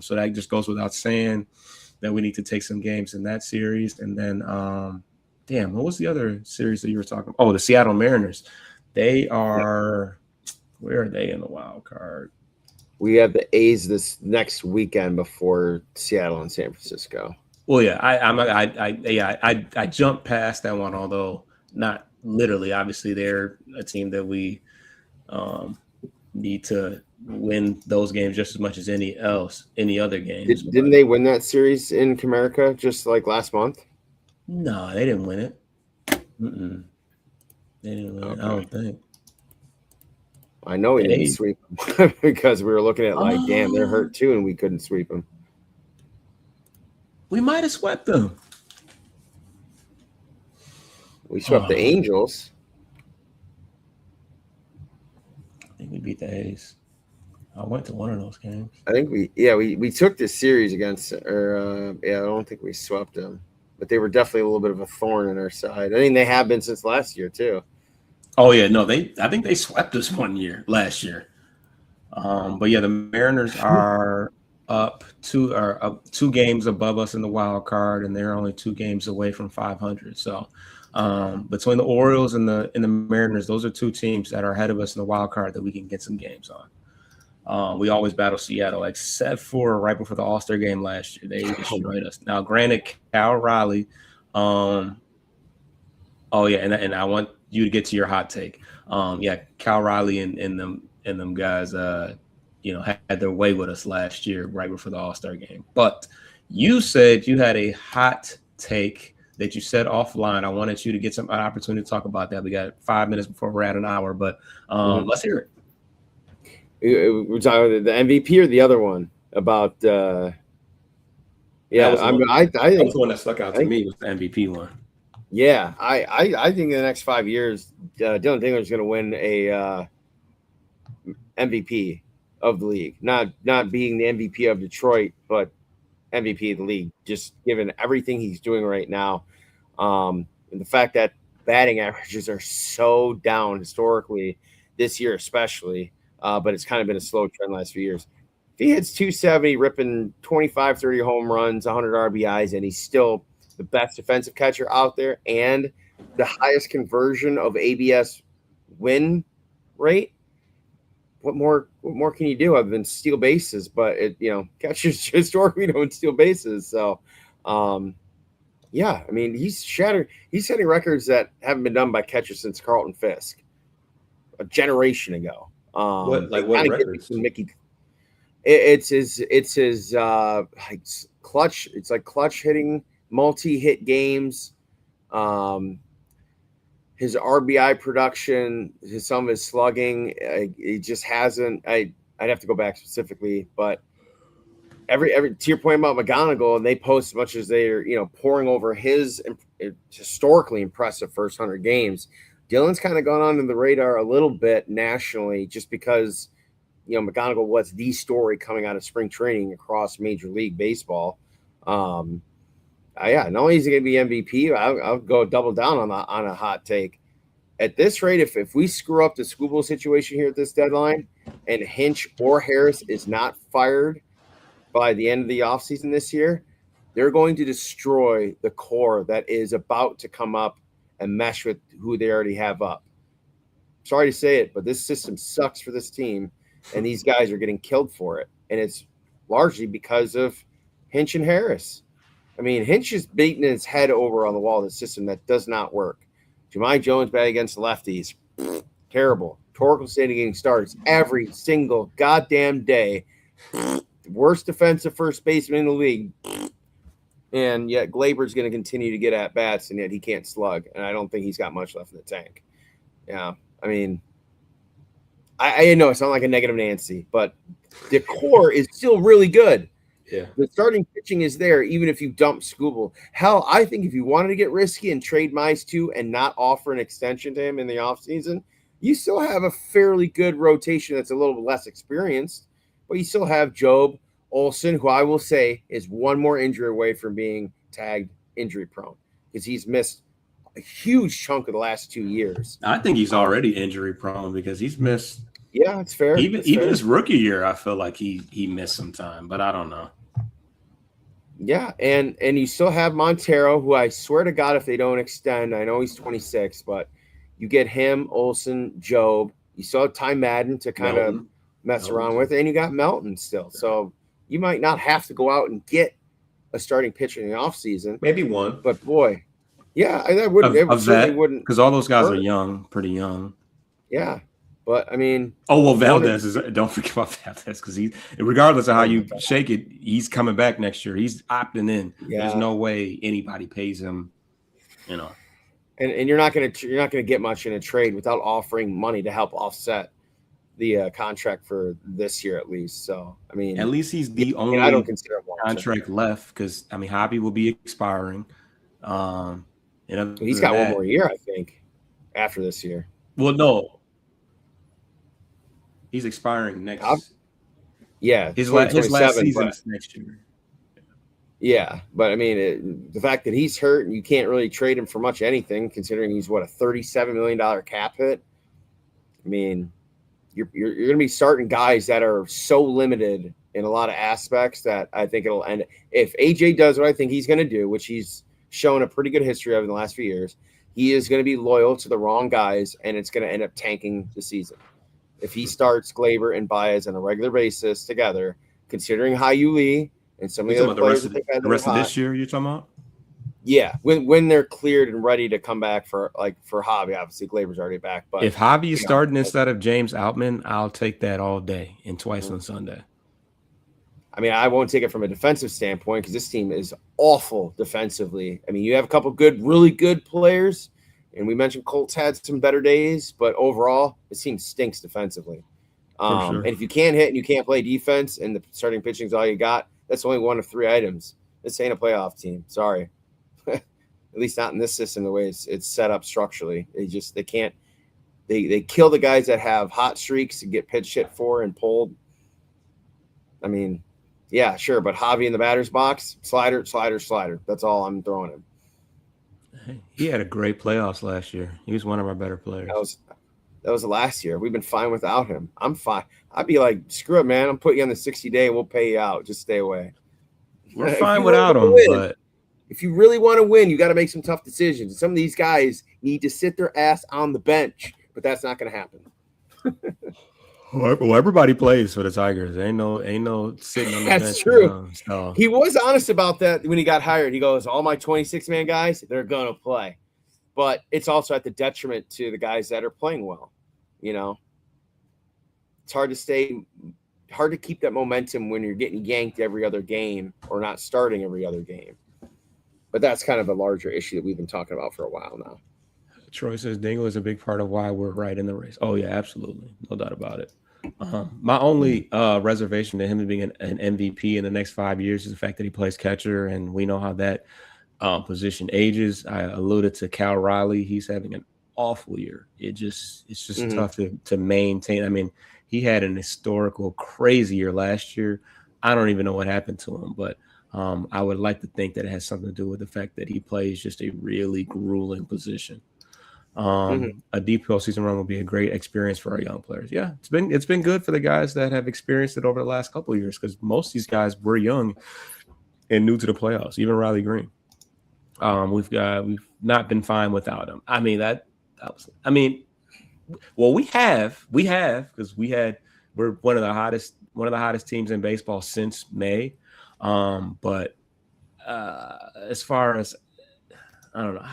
So that just goes without saying that we need to take some games in that series. And then, what was the other series that you were talking about? Oh, the Seattle Mariners. They are where are they in the wild card? We have the A's this next weekend before Seattle and San Francisco. Well, yeah, I jumped past that one, although not literally. Obviously, they're a team that we need to win those games just as much as any other games. Didn't they win that series in Comerica just like last month? No, they didn't win it. Mm-mm. They didn't win it, I don't think. I know we didn't sweep them because we were looking at damn, they're hurt too, and we couldn't sweep them. We might have swept them. We swept the Angels. I think we beat the A's. I went to one of those games. I think we took this series against, I don't think we swept them, but they were definitely a little bit of a thorn in our side. I think they have been since last year too. Oh yeah, no, I think they swept us last year. But yeah, the Mariners are up two games above us in the wild card, and they're only 2 games away from 500. So between the Orioles and the Mariners, those are 2 teams that are ahead of us in the wild card that we can get some games on. We always battle Seattle, except for right before the All-Star game last year. They destroyed us. Now, granted, Cal Riley. Oh yeah, and I want you to get to your hot take. Cal Riley and them guys, had their way with us last year right before the All-Star game. But you said you had a hot take that you said offline. I wanted you to get an opportunity to talk about that. We got 5 minutes before we're at an hour, but let's hear it. We're talking about the MVP or the other one about I think the one that stuck out to me was the MVP one. Yeah, I think in the next 5 years, Dylan Dingler is going to win a MVP of the league. Not being the MVP of Detroit, but MVP of the league. Just given everything he's doing right now, and the fact that batting averages are so down historically this year, especially. But it's kind of been a slow trend last few years. If he hits 270, ripping 25, 30 home runs, 100 RBIs, and he's still the best defensive catcher out there and the highest conversion of ABS win rate, what more can you do other than steal bases? But catchers historically don't steal bases. So, he's setting records that haven't been done by catchers since Carlton Fisk a generation ago. What records? Mickey, it's his clutch. It's like clutch hitting, multi-hit games. His RBI production, some of his slugging, he just hasn't. I'd have to go back specifically, but every to your point about McGonigal, and they post as much as they're pouring over his historically impressive first 100 games. Dylan's kind of gone on the radar a little bit nationally just because, McGonigal was the story coming out of spring training across Major League Baseball. Not only is he going to be MVP, I'll go double down on a hot take. At this rate, if we screw up the Skubal situation here at this deadline and Hinch or Harris is not fired by the end of the offseason this year, they're going to destroy the core that is about to come up and mesh with who they already have up. Sorry to say it, but this system sucks for this team, and these guys are getting killed for it. And it's largely because of Hinch and Harris. I mean, Hinch is beating his head over on the wall of the system that does not work. Jahmai Jones batting against the lefties, terrible. Torkel Stadium getting starts every single goddamn day. Worst defensive first baseman in the league. And yet Glaber's going to continue to get at bats, and yet he can't slug. And I don't think he's got much left in the tank. Yeah, I mean, I know it sounds like a negative Nancy, but the core is still really good. Yeah, the starting pitching is there, even if you dump Skubal. Hell, I think if you wanted to get risky and trade Mize too and not offer an extension to him in the offseason, you still have a fairly good rotation that's a little less experienced, but you still have Job, Olson, who I will say is one more injury away from being tagged injury prone because he's missed a huge chunk of the last 2 years. I think he's already injury prone because he's missed. Yeah, it's fair. Even his rookie year, I feel like he missed some time, but I don't know. Yeah, and you still have Montero, who I swear to God, if they don't extend, I know he's 26, but you get him, Olson, Job. You still have Ty Madden to kind of mess around with, and you got Melton still. So you might not have to go out and get a starting pitcher in the offseason. Maybe one. But boy, yeah, that wouldn't. It certainly wouldn't. Because all those guys are young, pretty young. Yeah. But I mean, Valdez is. Don't forget about Valdez because regardless of how you shake it, he's coming back next year. He's opting in. Yeah. There's no way anybody pays him. And you're not gonna get much in a trade without offering money to help offset the contract for this year at least. So I mean, at least he's the only I don't consider contract left because I mean, Hobby will be expiring. He's got one more year, I think, after this year. Well, no. He's expiring next. His last season is next year. Yeah, but I mean, the fact that he's hurt and you can't really trade him for much anything, considering he's a $37 million cap hit. I mean, you're going to be starting guys that are so limited in a lot of aspects that I think it'll end. If AJ does what I think he's going to do, which he's shown a pretty good history of in the last few years, he is going to be loyal to the wrong guys, and it's going to end up tanking the season. If he starts Glaber and Baez on a regular basis together, considering Haiyu Lee and some of the other players the rest of this year, you're talking about? Yeah, when they're cleared and ready to come back for Javi, obviously Glaber's already back. But if Javi is starting instead of James Outman, I'll take that all day and twice on Sunday. I mean, I won't take it from a defensive standpoint because this team is awful defensively. I mean, you have a couple good, really good players, and we mentioned Colts had some better days, but overall, this team stinks defensively. Sure. And if you can't hit and you can't play defense and the starting pitching is all you got, that's only one of 3 items. This ain't a playoff team. Sorry. At least not in this system, the way it's set up structurally. They can't they kill the guys that have hot streaks to get pitch hit for and pulled. I mean, yeah, sure, but Javi in the batter's box, slider. That's all I'm throwing him. Hey, he had a great playoffs last year. He was one of our better players. That was the last year. We've been fine without him. I'm fine. I'd be like, screw it, man. I'm putting you on the 60-day and we'll pay you out. Just stay away. We're fine without him, but if you really want to win, you got to make some tough decisions. Some of these guys need to sit their ass on the bench, but that's not going to happen. Well, everybody plays for the Tigers. Ain't no sitting on the bench. That's true. So. He was honest about that when he got hired. He goes, all my 26-man guys, they're going to play. But it's also at the detriment to the guys that are playing well. You know, it's hard to keep that momentum when you're getting yanked every other game or not starting every other game. But that's kind of a larger issue that we've been talking about for a while now. Troy says Dingle is a big part of why we're right in the race. Oh, yeah, absolutely. No doubt about it. My only reservation to him being an MVP in the next 5 years is the fact that he plays catcher, and we know how that position ages. I alluded to Cal Riley. He's having an awful year. It's just tough to maintain. I mean, he had an historical crazy year last year. I don't even know what happened to him, but I would like to think that it has something to do with the fact that he plays just a really grueling position. A deep postseason run will be a great experience for our young players. Yeah, it's been good for the guys that have experienced it over the last couple of years because most of these guys were young and new to the playoffs. Even Riley Green. We've not been fine without him. I mean we have because we're one of the hottest teams in baseball since May. But as far as I don't know.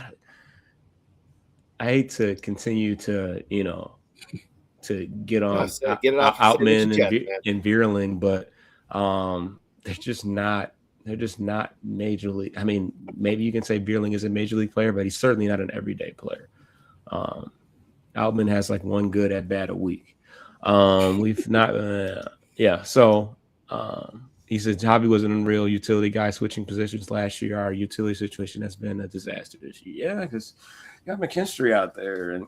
I hate to continue to, to get on Outman and Vierling, but they're just not majorly. I mean, maybe you can say Vierling is a major league player, but he's certainly not an everyday player. Outman has like one good at bat a week. We've not, So he said Javi was an unreal utility guy switching positions last year. Our utility situation has been a disaster this year. Yeah, because you got McKinstry out there, and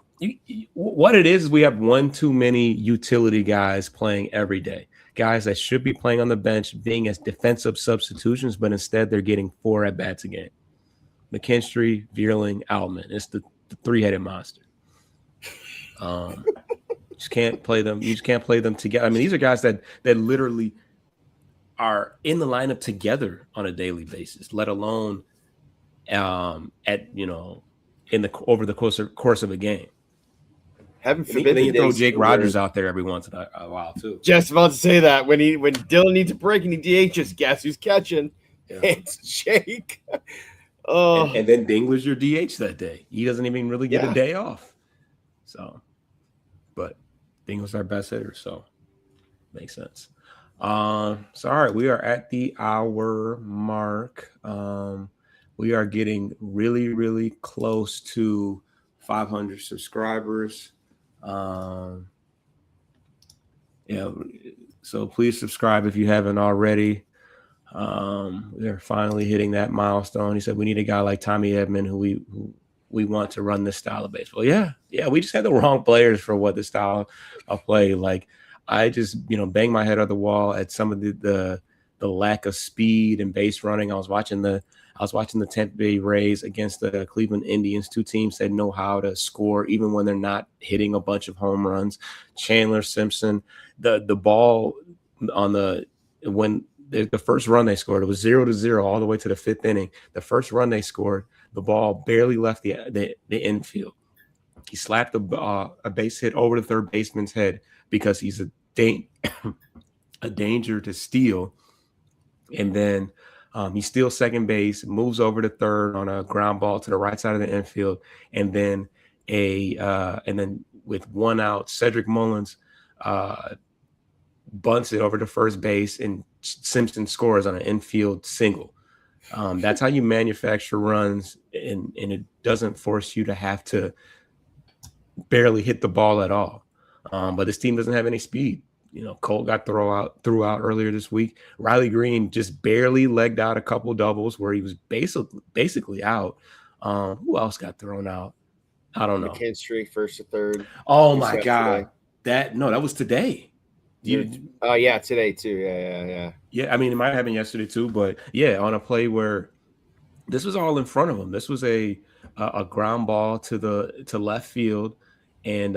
what it is we have one too many utility guys playing every day. Guys that should be playing on the bench, being as defensive substitutions, but instead they're getting 4 at bats a game. McKinstry, Vierling, Outman. It's the three-headed monster. You just can't play them. You just can't play them together. I mean, these are guys that literally are in the lineup together on a daily basis, let alone over the course of a game. Heaven forbid you throw Jake Rogers out there every once in a while too. Just about to say that when Dylan needs a break and he DHs, guess who's catching? Yeah. It's Jake. Oh, and then Dingler's your DH that day. He doesn't even really get a day off. So, but Dingler's our best hitter, so makes sense. All right, we are at the hour mark. We are getting really, really close to 500 subscribers. So please subscribe if you haven't already. They're finally hitting that milestone. He said we need a guy like Tommy Edman who we want to run this style of baseball. Yeah, we just had the wrong players for what the style of play. Like I just bang my head on the wall at some of the lack of speed and base running. I was watching the Tampa Bay Rays against the Cleveland Indians, 2 teams that know how to score even when they're not hitting a bunch of home runs. Chandler, Simpson, the ball on the when the first run they scored, it was 0-0 all the way to the 5th inning. The first run they scored, the ball barely left the infield. He slapped a base hit over the third baseman's head because he's a danger to steal. And then he steals second base, moves over to third on a ground ball to the right side of the infield, and then with one out, Cedric Mullins bunts it over to first base, and Simpson scores on an infield single. That's how you manufacture runs, and it doesn't force you to have to barely hit the ball at all. But this team doesn't have any speed. Colt got threw out earlier this week. Riley Green just barely legged out a couple doubles where he was basically out. Who else got thrown out? I don't know. McKinstry, first to third. Oh my God. That was today. Yeah, today too. Yeah. Yeah, I mean, it might have happened yesterday too, but yeah, on a play where this was all in front of him. This was a ground ball to left field, and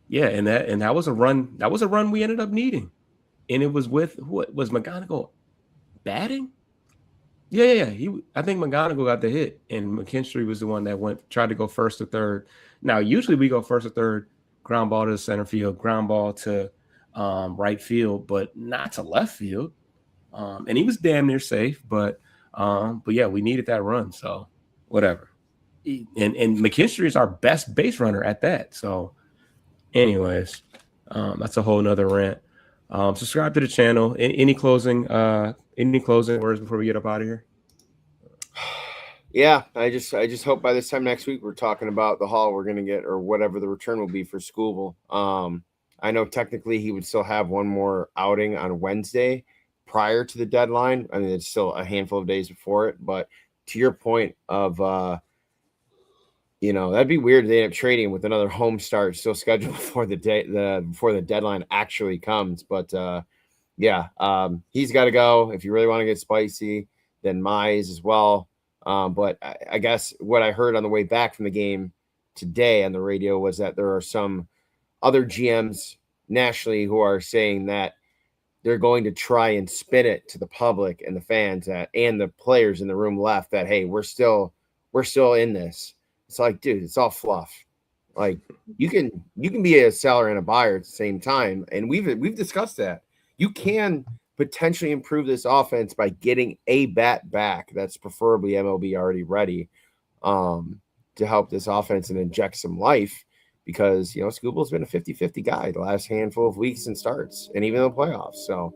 yeah, and that was a run. That was a run we ended up needing, and it was with what was McGonigal batting. Yeah. I think McGonigal got the hit, and McKinstry was the one that tried to go first to third. Now, usually we go first to third, ground ball to the center field, ground ball to right field, but not to left field. And he was damn near safe, but yeah, we needed that run, so whatever. And McKinstry is our best base runner at that. So, anyways, that's a whole nother rant. Subscribe to the channel. Any closing words before we get up out of here? Yeah, I just hope by this time next week we're talking about the haul we're gonna get or whatever the return will be for Skubal. I know technically he would still have one more outing on Wednesday prior to the deadline. I mean, it's still a handful of days before it, but to your point of that'd be weird if they end up trading him with another home start still scheduled before before the deadline actually comes. But he's got to go. If you really want to get spicy, then Mize as well. But I guess what I heard on the way back from the game today on the radio was that there are some other GMs nationally who are saying that they're going to try and spin it to the public and the fans and the players in the room left that, hey, we're still in this. It's like, dude, it's all fluff. Like you can be a seller and a buyer at the same time. And we've discussed that. You can potentially improve this offense by getting a bat back that's preferably MLB already ready to help this offense and inject some life. Because, Skubal's been a 50-50 guy the last handful of weeks and starts, and even the playoffs. So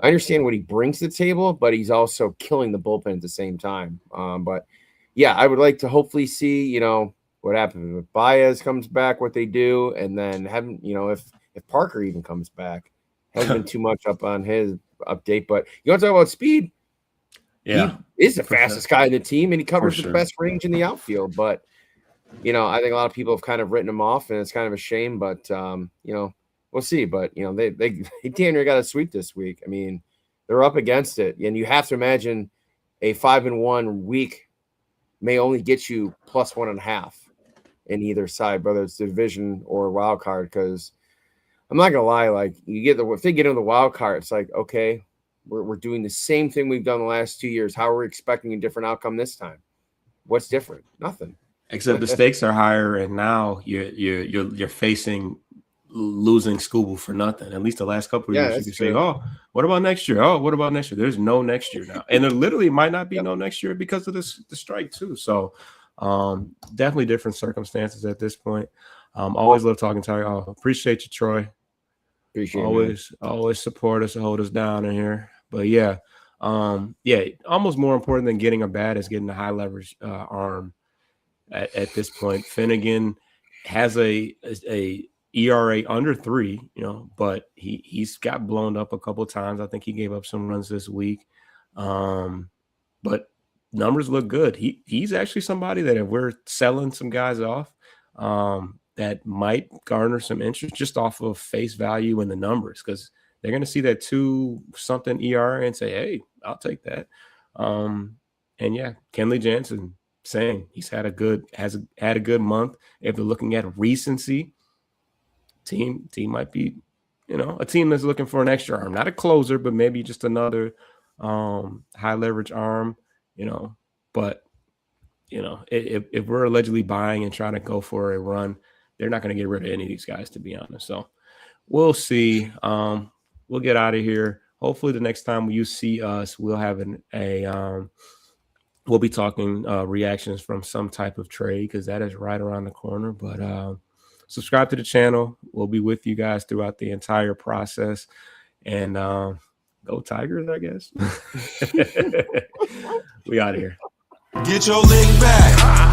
I understand what he brings to the table, but he's also killing the bullpen at the same time. But, yeah, I would like to hopefully see, what happens if Baez comes back, what they do, and then if Parker even comes back. Hasn't been too much up on his update. But you want to talk about speed? Yeah. He is the fastest guy in the team, and he covers the best range in the outfield. But I think a lot of people have kind of written him off, and it's kind of a shame. But we'll see. But they damn near got a sweep this week. I mean, they're up against it, and you have to imagine a 5-1 week may only get you plus 1.5 in either side, whether it's the division or wild card. Because I'm not gonna lie, like if they get in the wild card, it's like, okay, we're doing the same thing we've done the last 2 years. How are we expecting a different outcome this time? What's different? Nothing. Except the stakes are higher, and now you're facing losing Skubal for nothing. At least the last couple of years, you can say, "Oh, what about next year? Oh, what about next year?" There's no next year now, and there literally might not be no next year because of the strike too. So, definitely different circumstances at this point. Always love talking to you. Appreciate you, Troy. Appreciate always support us and hold us down in here. But yeah, almost more important than getting a bat is getting a high leverage arm. At this point, Finnegan has a ERA under 3, but he's got blown up a couple of times. I think he gave up some runs this week, but numbers look good. He's actually somebody that if we're selling some guys off, that might garner some interest just off of face value in the numbers, because they're going to see that 2-something ERA and say, "Hey, I'll take that." And yeah, Kenley Jansen. Saying he's had a good month. If they're looking at recency, team might be a team that's looking for an extra arm, not a closer, but maybe just another high leverage arm, but if we're allegedly buying and trying to go for a run, they're not going to get rid of any of these guys, to be honest. So we'll see. We'll get out of here. Hopefully the next time you see us, we'll have we'll be talking reactions from some type of trade, because that is right around the corner. But subscribe to the channel. We'll be with you guys throughout the entire process. And go Tigers, I guess. We out of here. Get your lick back.